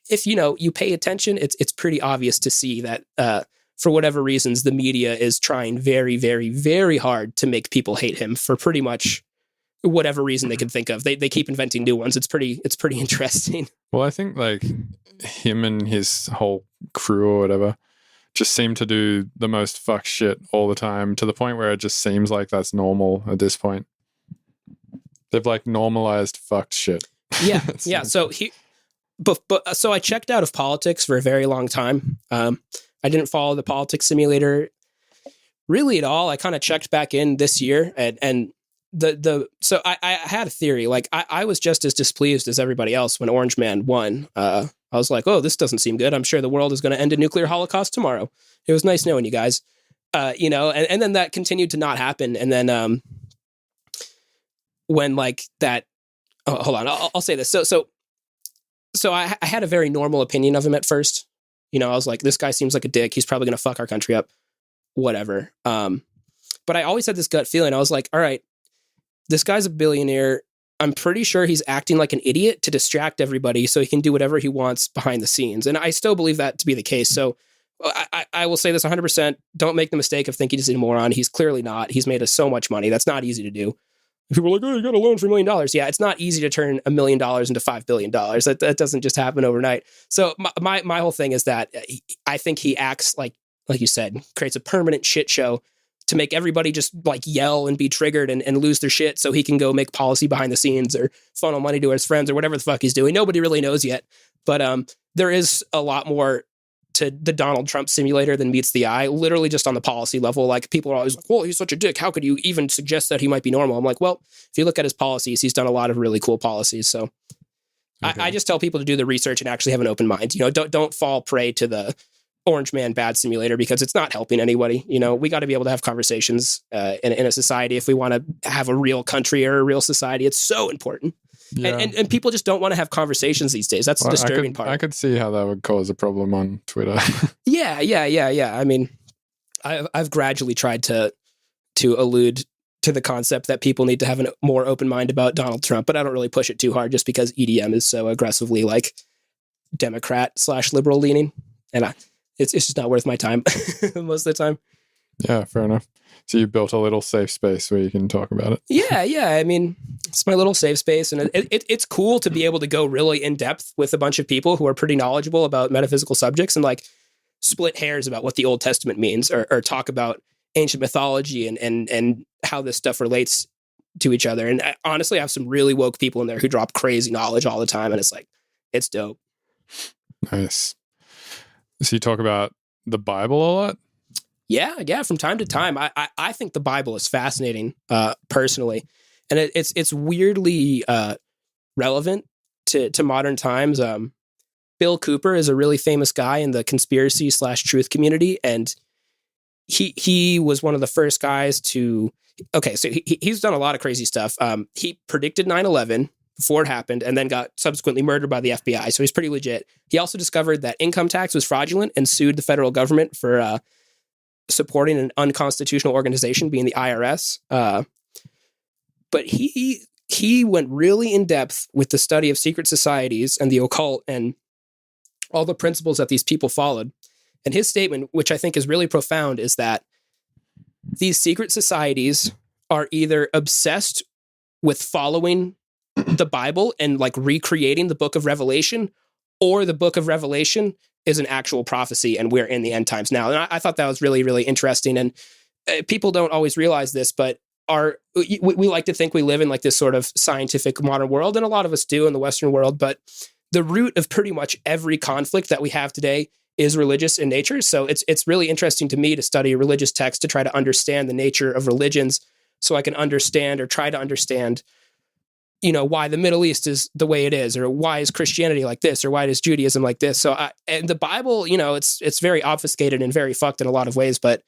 if, you know, you pay attention, it's pretty obvious to see that for whatever reasons, the media is trying very, very, very hard to make people hate him for pretty much whatever reason they can think of. They keep inventing new ones. It's pretty interesting. Well, I think like him and his whole crew or whatever just seem to do the most fuck shit all the time, to the point where it just seems like that's normal at this point. They've like normalized fucked shit. Yeah. So so I checked out of politics for a very long time. I didn't follow the politics simulator really at all. I kind of checked back in this year, and so I had a theory. Like I was just as displeased as everybody else when Orange Man won. I was like, oh, this doesn't seem good. I'm sure the world is going to end a nuclear holocaust tomorrow. It was nice knowing you guys. You know, and then that continued to not happen. And then when like that, hold on, I'll say this. So I had a very normal opinion of him at first. You know, I was like, this guy seems like a dick. He's probably going to fuck our country up. Whatever. But I always had this gut feeling. I was like, all right, this guy's a billionaire. I'm pretty sure he's acting like an idiot to distract everybody so he can do whatever he wants behind the scenes. And I still believe that to be the case. So I will say this 100%. Don't make the mistake of thinking he's a moron. He's clearly not. He's made us so much money. That's not easy to do. People are like, oh, you got a loan for $1 million. Yeah, it's not easy to turn $1 million into $5 billion. That doesn't just happen overnight. So my whole thing is that I think he acts like you said, creates a permanent shit show to make everybody just like yell and be triggered and lose their shit so he can go make policy behind the scenes or funnel money to his friends or whatever the fuck he's doing. Nobody really knows yet. But there is a lot more to the Donald Trump simulator than meets the eye, literally just on the policy level. Like people are always like, well, he's such a dick. How could you even suggest that he might be normal? I'm like, well, if you look at his policies, he's done a lot of really cool policies. So okay. I just tell people to do the research and actually have an open mind. You know, don't fall prey to the Orange Man bad simulator because it's not helping anybody. You know, we got to be able to have conversations in a society if we want to have a real country or a real society. It's so important. Yeah. And people just don't want to have conversations these days. That's the disturbing part. I could see how that would cause a problem on Twitter. Yeah. I mean, I've gradually tried to elude to the concept that people need to have a more open mind about Donald Trump, but I don't really push it too hard just because EDM is so aggressively like Democrat/liberal leaning, and it's just not worth my time most of the time. Yeah, fair enough. So you built a little safe space where you can talk about it. Yeah. I mean, it's my little safe space, and it's cool to be able to go really in depth with a bunch of people who are pretty knowledgeable about metaphysical subjects and like split hairs about what the Old Testament means, or talk about ancient mythology and how this stuff relates to each other. And honestly, I have some really woke people in there who drop crazy knowledge all the time, and it's like, it's dope. Nice. So you talk about the Bible a lot? Yeah. From time to time, I think the Bible is fascinating, personally, and it's weirdly relevant to modern times. Bill Cooper is a really famous guy in the conspiracy/truth community, and he was one of the first guys to. Okay, so he's done a lot of crazy stuff. He predicted 9/11 before it happened, and then got subsequently murdered by the FBI. So he's pretty legit. He also discovered that income tax was fraudulent and sued the federal government for supporting an unconstitutional organization, being the IRS. But he went really in depth with the study of secret societies and the occult and all the principles that these people followed. And his statement, which I think is really profound, is that these secret societies are either obsessed with following the Bible and like recreating the book of Revelation, or the book of Revelation is an actual prophecy and we're in the end times now. And I thought that was really, really interesting. And people don't always realize this, but we like to think we live in like this sort of scientific modern world, and a lot of us do in the Western world, but the root of pretty much every conflict that we have today is religious in nature. So it's really interesting to me to study religious texts to try to understand the nature of religions, so I can understand, or try to understand, why the Middle East is the way it is, or why is Christianity like this, or why is Judaism like this. So and the Bible, it's very obfuscated and very fucked in a lot of ways, but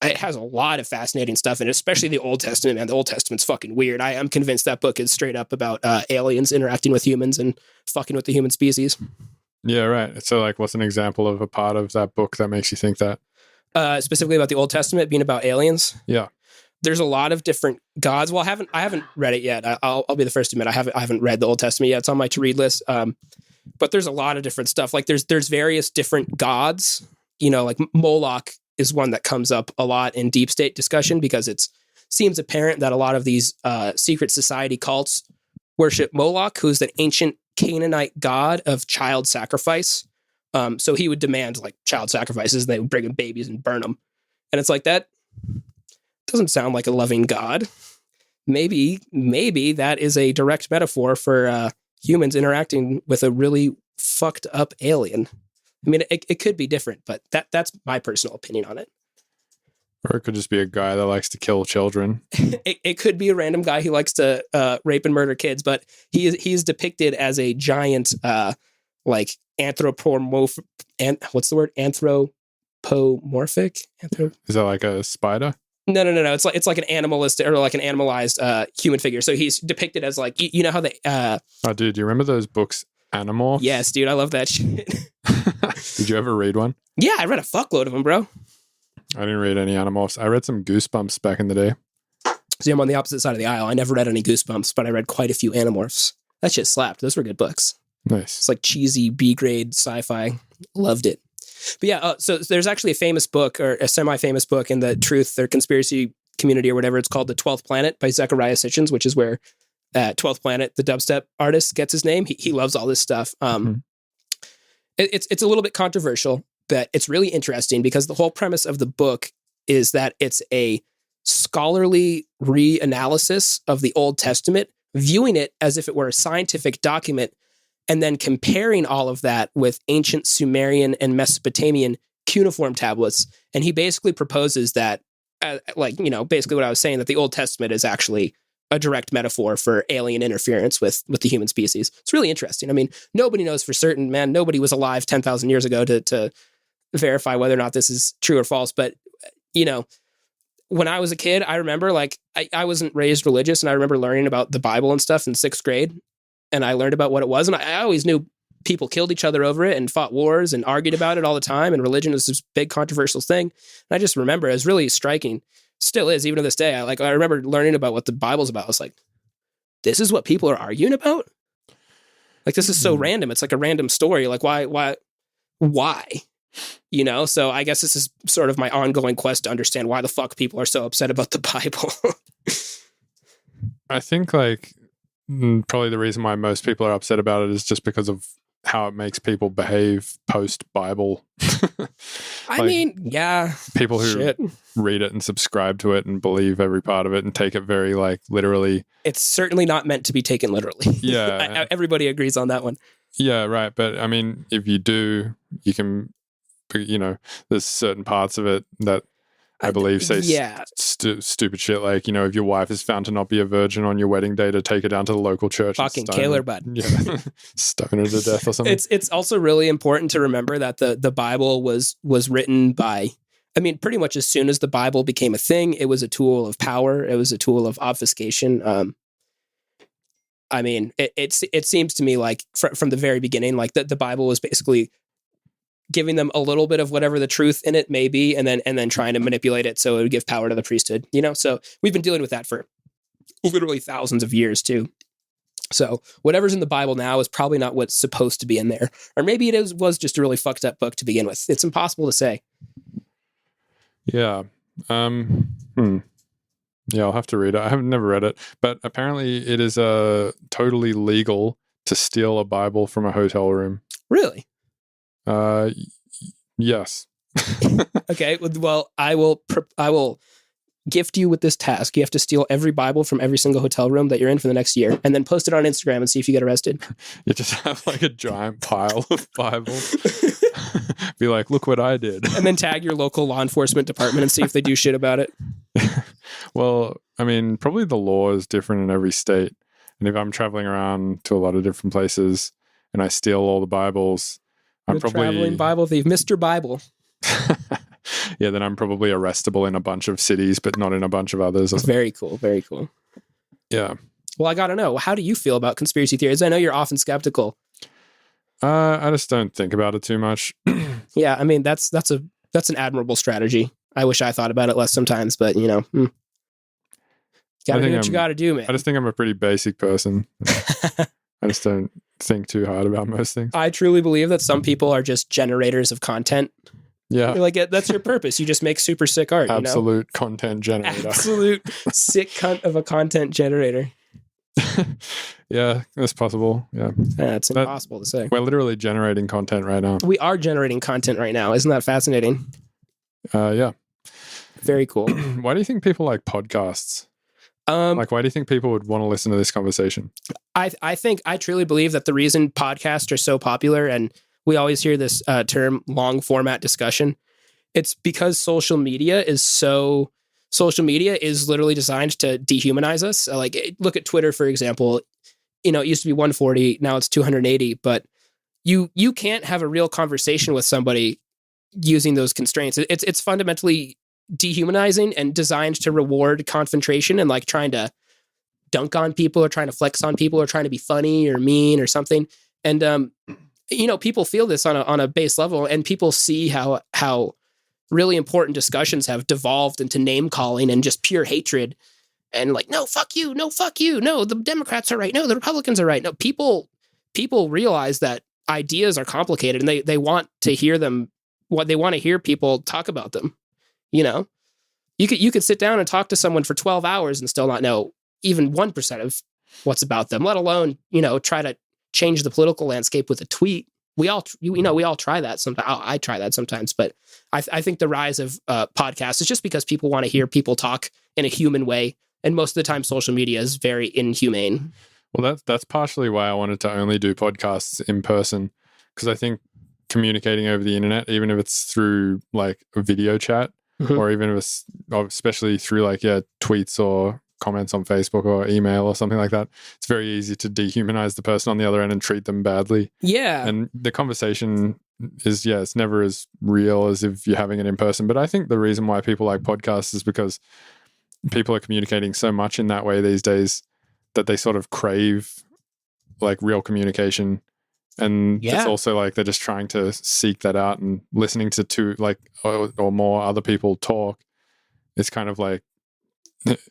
it has a lot of fascinating stuff, and especially the Old Testament, man. The Old Testament's fucking weird. I am convinced that book is straight up about aliens interacting with humans and fucking with the human species. Yeah, right. So like, what's an example of a part of that book that makes you think that? Specifically about the Old Testament being about aliens? Yeah. There's a lot of different gods. Well, I haven't read it yet. I'll be the first to admit I haven't read the Old Testament yet. It's on my to read list. But there's a lot of different stuff. Like there's various different gods. Like Moloch is one that comes up a lot in deep state discussion, because it seems apparent that a lot of these secret society cults worship Moloch, who's an ancient Canaanite god of child sacrifice. So he would demand like child sacrifices, and they would bring him babies and burn them. And it's like, that doesn't sound like a loving God. Maybe that is a direct metaphor for humans interacting with a really fucked up alien. I mean, it could be different, but that's my personal opinion on it. Or it could just be a guy that likes to kill children. It could be a random guy who likes to rape and murder kids, but he is depicted as a giant, like anthropomorphic. What's the word? Anthropomorphic. Is that like a spider? No. It's like an animalistic, or like an animalized human figure. So he's depicted as like, you know how they. Oh, dude, do you remember those books, Animal? Yes, dude, I love that shit. Did you ever read one? Yeah, I read a fuckload of them, bro. I didn't read any Animals. I read some Goosebumps back in the day. See, I'm on the opposite side of the aisle. I never read any Goosebumps, but I read quite a few Animorphs. That shit slapped. Those were good books. Nice. It's like cheesy B-grade sci-fi. Loved it. But yeah, so there's actually a famous book, or a semi-famous book in the truth or conspiracy community or whatever. It's called The 12th Planet by Zechariah Sitchin, which is where 12th Planet, the dubstep artist, gets his name. He loves all this stuff. It's a little bit controversial, but it's really interesting because the whole premise of the book is that it's a scholarly reanalysis of the Old Testament, viewing it as if it were a scientific document, and then comparing all of that with ancient Sumerian and Mesopotamian cuneiform tablets. And he basically proposes that, basically what I was saying, that the Old Testament is actually a direct metaphor for alien interference with the human species. It's really interesting. I mean, nobody knows for certain, man. Nobody was alive 10,000 years ago to verify whether or not this is true or false. But, when I was a kid, I remember I wasn't raised religious, and I remember learning about the Bible and stuff in 6th grade. And I learned about what it was. And I always knew people killed each other over it and fought wars and argued about it all the time. And religion was this big controversial thing. And I just remember it was really striking still is, even to this day. I remember learning about what the Bible's about. I was like, this is what people are arguing about? Like, this is so random. It's like a random story. Like, why? You know? So I guess this is sort of my ongoing quest to understand why the fuck people are so upset about the Bible. I think like probably the reason why most people are upset about it is just because of how it makes people behave post-Bible. I mean, yeah. People who read it and subscribe to it and believe every part of it and take it very like literally. It's certainly not meant to be taken literally. Yeah. Everybody agrees on that one. Yeah, right. But I mean, if you do, you can, you know, there's certain parts of it that I believe say stupid shit like, you know, if your wife is found to not be a virgin on your wedding day, to take her down to the local church. Fucking kill her, bud. Yeah. Stone her to death or something. It's also really important to remember that the Bible was written by, I mean, pretty much as soon as the Bible became a thing, it was a tool of power. It was a tool of obfuscation. I mean, it seems to me like from the very beginning, like the Bible was basically giving them a little bit of whatever the truth in it may be, and then trying to manipulate it so it would give power to the priesthood, you know? So we've been dealing with that for literally thousands of years too. So whatever's in the Bible now is probably not what's supposed to be in there. Or maybe it was just a really fucked up book to begin with. It's impossible to say. Yeah. Yeah, I'll have to read it. I have never read it, but apparently it is totally legal to steal a Bible from a hotel room. Really? Yes. Okay. Well, I will gift you with this task. You have to steal every Bible from every single hotel room that you're in for the next year, and then post it on Instagram and see if you get arrested. You just have like a giant pile of Bibles. Be like, look what I did. And then tag your local law enforcement department and see if they do shit about it. Well, I mean, probably the law is different in every state. And if I'm traveling around to a lot of different places and I steal all the Bibles, I'm probably traveling Bible thief, Mr. Bible. Yeah, then I'm probably arrestable in a bunch of cities, but not in a bunch of others. Very cool. Very cool. Yeah. Well, I got to know, how do you feel about conspiracy theories? I know you're often skeptical. I just don't think about it too much. Yeah, I mean, that's an admirable strategy. I wish I thought about it less sometimes, but you know, gotta do what you gotta do, man. I just think I'm a pretty basic person. I just don't think too hard about most things. I truly believe that some people are just generators of content. Yeah. Like, that's your purpose. You just make super sick art. Absolute content generator. Absolute sick cunt of a content generator. Yeah, that's possible. Yeah. It's impossible to say. We're literally generating content right now. We are generating content right now. Isn't that fascinating? Yeah. Very cool. Why do you think people like podcasts? Like, why do you think people would want to listen to this conversation? I truly believe that the reason podcasts are so popular, and we always hear this term long format discussion, it's because social media is literally designed to dehumanize us. Like, look at Twitter, for example. You know, it used to be 140, now it's 280, but you can't have a real conversation with somebody using those constraints. It's fundamentally dehumanizing and designed to reward confrontation and like trying to dunk on people or trying to flex on people or trying to be funny or mean or something. And you know, people feel this on a base level, and people see how really important discussions have devolved into name calling and just pure hatred and like, no, fuck you, no, the Democrats are right, no, the Republicans are right. No, people realize that ideas are complicated, and they want to hear them. What they want to hear people talk about them. You know, you could sit down and talk to someone for 12 hours and still not know even 1% of what's about them, let alone, you know, try to change the political landscape with a tweet. We all try that sometimes. I try that sometimes, but I think the rise of podcasts is just because people want to hear people talk in a human way. And most of the time, social media is very inhumane. Well, that's partially why I wanted to only do podcasts in person, because I think communicating over the internet, even if it's through like a video chat, or even if it's especially through like, tweets or comments on Facebook or email or something like that, it's very easy to dehumanize the person on the other end and treat them badly. Yeah. And the conversation is, it's never as real as if you're having it in person. But I think the reason why people like podcasts is because people are communicating so much in that way these days that they sort of crave like real communication. And it's also like they're just trying to seek that out, and listening to two like or more other people talk it's kind of like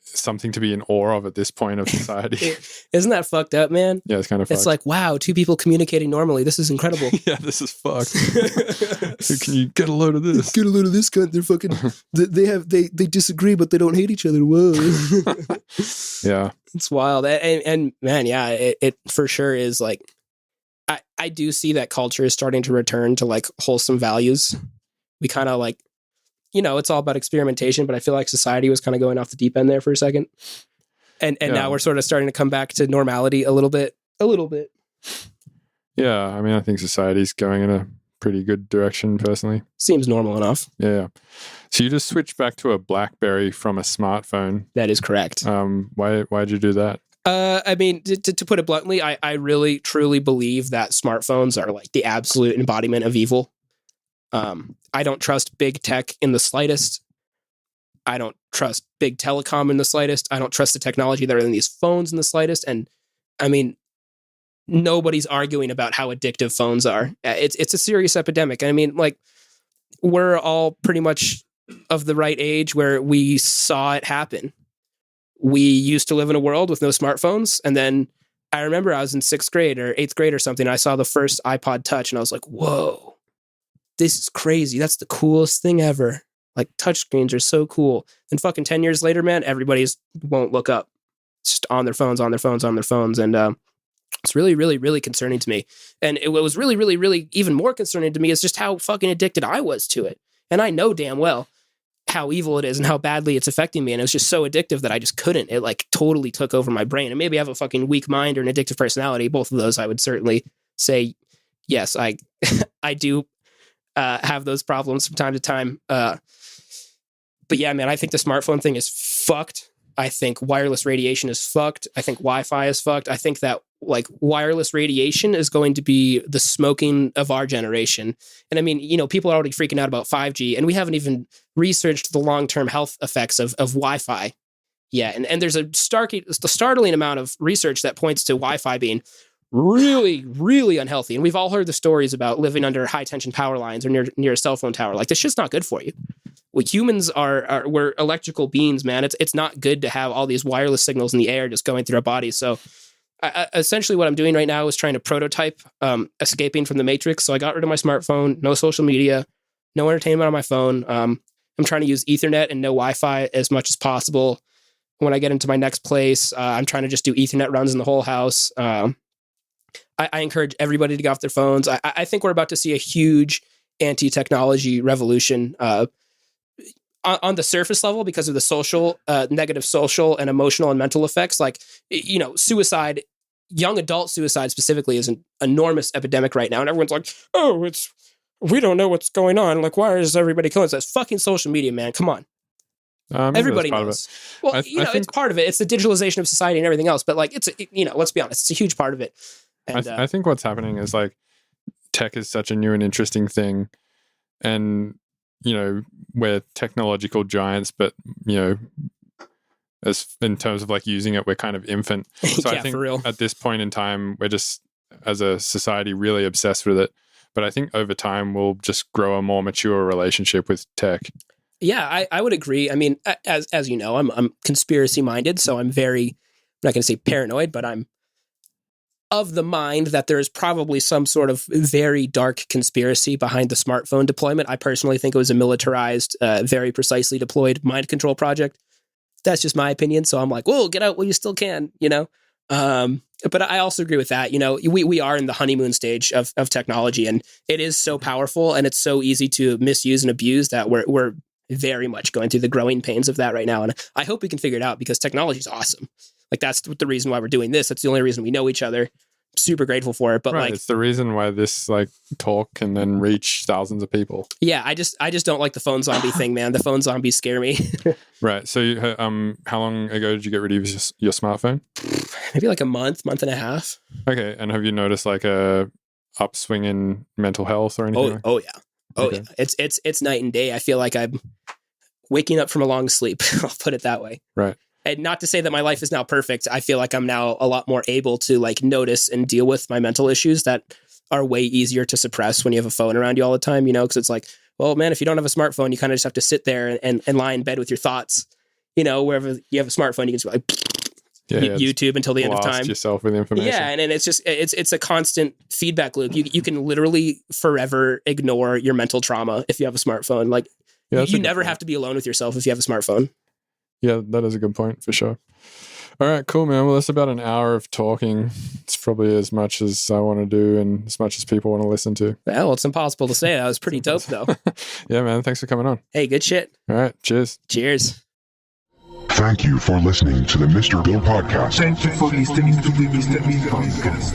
something to be in awe of at this point of society. Isn't that fucked up, man? Yeah, it's kind of fucked. It's like, wow, two people communicating normally. This is incredible. Yeah, this is fucked. Can you get a load of this? Get a load of this cunt. They're fucking. They disagree, but they don't hate each other. Whoa. Yeah, it's wild. And man, yeah, it for sure is like. I do see that culture is starting to return to like wholesome values. We kind of like, it's all about experimentation, but I feel like society was kind of going off the deep end there for a second. And now we're sort of starting to come back to normality a little bit. Yeah, I mean, I think society's going in a pretty good direction, personally. Seems normal enough. Yeah. So you just switched back to a BlackBerry from a smartphone. That is correct. Why'd you do that? I mean, to put it bluntly, I really, truly believe that smartphones are like the absolute embodiment of evil. I don't trust big tech in the slightest. I don't trust big telecom in the slightest. I don't trust the technology that are in these phones in the slightest. And I mean, nobody's arguing about how addictive phones are. It's a serious epidemic. I mean, like, we're all pretty much of the right age where we saw it happen. We used to live in a world with no smartphones. And then I remember I was in 6th grade or 8th grade or something. I saw the first iPod Touch and I was like, whoa, this is crazy. That's the coolest thing ever. Like, touchscreens are so cool. And fucking 10 years later, man, everybody's won't look up. It's just on their phones. And it's really, really, really concerning to me. And it was really, really, really even more concerning to me is just how fucking addicted I was to it. And I know damn well how evil it is and how badly it's affecting me. And it was just so addictive that I just couldn't. It like totally took over my brain. And maybe I have a fucking weak mind or an addictive personality. Both of those I would certainly say, yes, I do have those problems from time to time. But yeah, man, I think the smartphone thing is fucked. I think wireless radiation is fucked. I think Wi-Fi is fucked. I think that like wireless radiation is going to be the smoking of our generation. And I mean, people are already freaking out about 5G, and we haven't even researched the long-term health effects of Wi-Fi yet. And there's a startling amount of research that points to Wi-Fi being really, really unhealthy. And we've all heard the stories about living under high-tension power lines or near a cell phone tower. Like, this shit's not good for you. Well, humans we're electrical beings, man. It's not good to have all these wireless signals in the air just going through our bodies. So essentially what I'm doing right now is trying to prototype escaping from the matrix. So I got rid of my smartphone, no social media, no entertainment on my phone. I'm trying to use Ethernet and no Wi-Fi as much as possible. When I get into my next place, I'm trying to just do Ethernet runs in the whole house. I encourage everybody to get off their phones. I think we're about to see a huge anti-technology revolution on the surface level because of the social, negative social and emotional and mental effects. Like, suicide, young adult suicide specifically is an enormous epidemic right now. And everyone's like, oh, we don't know what's going on. Like, why is everybody killing us? That's fucking social media, man. Come on. Everybody knows. Well, it's part of it. It's the digitalization of society and everything else. But like, let's be honest, it's a huge part of it. And, I think what's happening is like tech is such a new and interesting thing. And, we're technological giants, but, as in terms of like using it, we're kind of infant. So yeah, I think for real. At this point in time, we're just, as a society, really obsessed with it. But I think over time, we'll just grow a more mature relationship with tech. Yeah, I would agree. I mean, as you know, I'm conspiracy minded, so I'm not going to say paranoid, but I'm of the mind that there is probably some sort of very dark conspiracy behind the smartphone deployment. I personally think it was a militarized, very precisely deployed mind control project. That's just my opinion. So I'm like, whoa, get out while you still can, But I also agree with that. We are in the honeymoon stage of technology, and it is so powerful and it's so easy to misuse and abuse that we're very much going through the growing pains of that right now. And I hope we can figure it out because technology is awesome. Like, that's the reason why we're doing this. That's the only reason we know each other. Super grateful for it. But right, it's the reason why this like talk can then reach thousands of people. Yeah, I just don't like the phone zombie thing, man. The phone zombies scare me. Right. So how long ago did you get rid of your smartphone? Maybe like a month and a half. Okay. And have you noticed like a upswing in mental health or anything? Oh yeah. Okay. Yeah. It's night and day. I feel like I'm waking up from a long sleep. I'll put it that way. Right. And not to say that my life is now perfect. I feel like I'm now a lot more able to like notice and deal with my mental issues that are way easier to suppress when you have a phone around you all the time, because it's like, Well, man, if you don't have a smartphone, you kind of just have to sit there and lie in bed with your thoughts. You know, wherever you have a smartphone, you can just like YouTube until the end of time. Yourself with information. Yeah, and it's just it's a constant feedback loop. You can literally forever ignore your mental trauma if you have a smartphone. Like you never have to be alone with yourself if you have a smartphone. Yeah, that is a good point for sure. All right, cool, man. Well, that's about an hour of talking. It's probably as much as I want to do and as much as people want to listen to. Well, it's impossible to say. That was pretty dope, though. Yeah, man. Thanks for coming on. Hey, good shit. All right. Cheers. Cheers. Thank you for listening to the Mr. Bill Podcast. Thank you for listening to the Mr. Bill Podcast.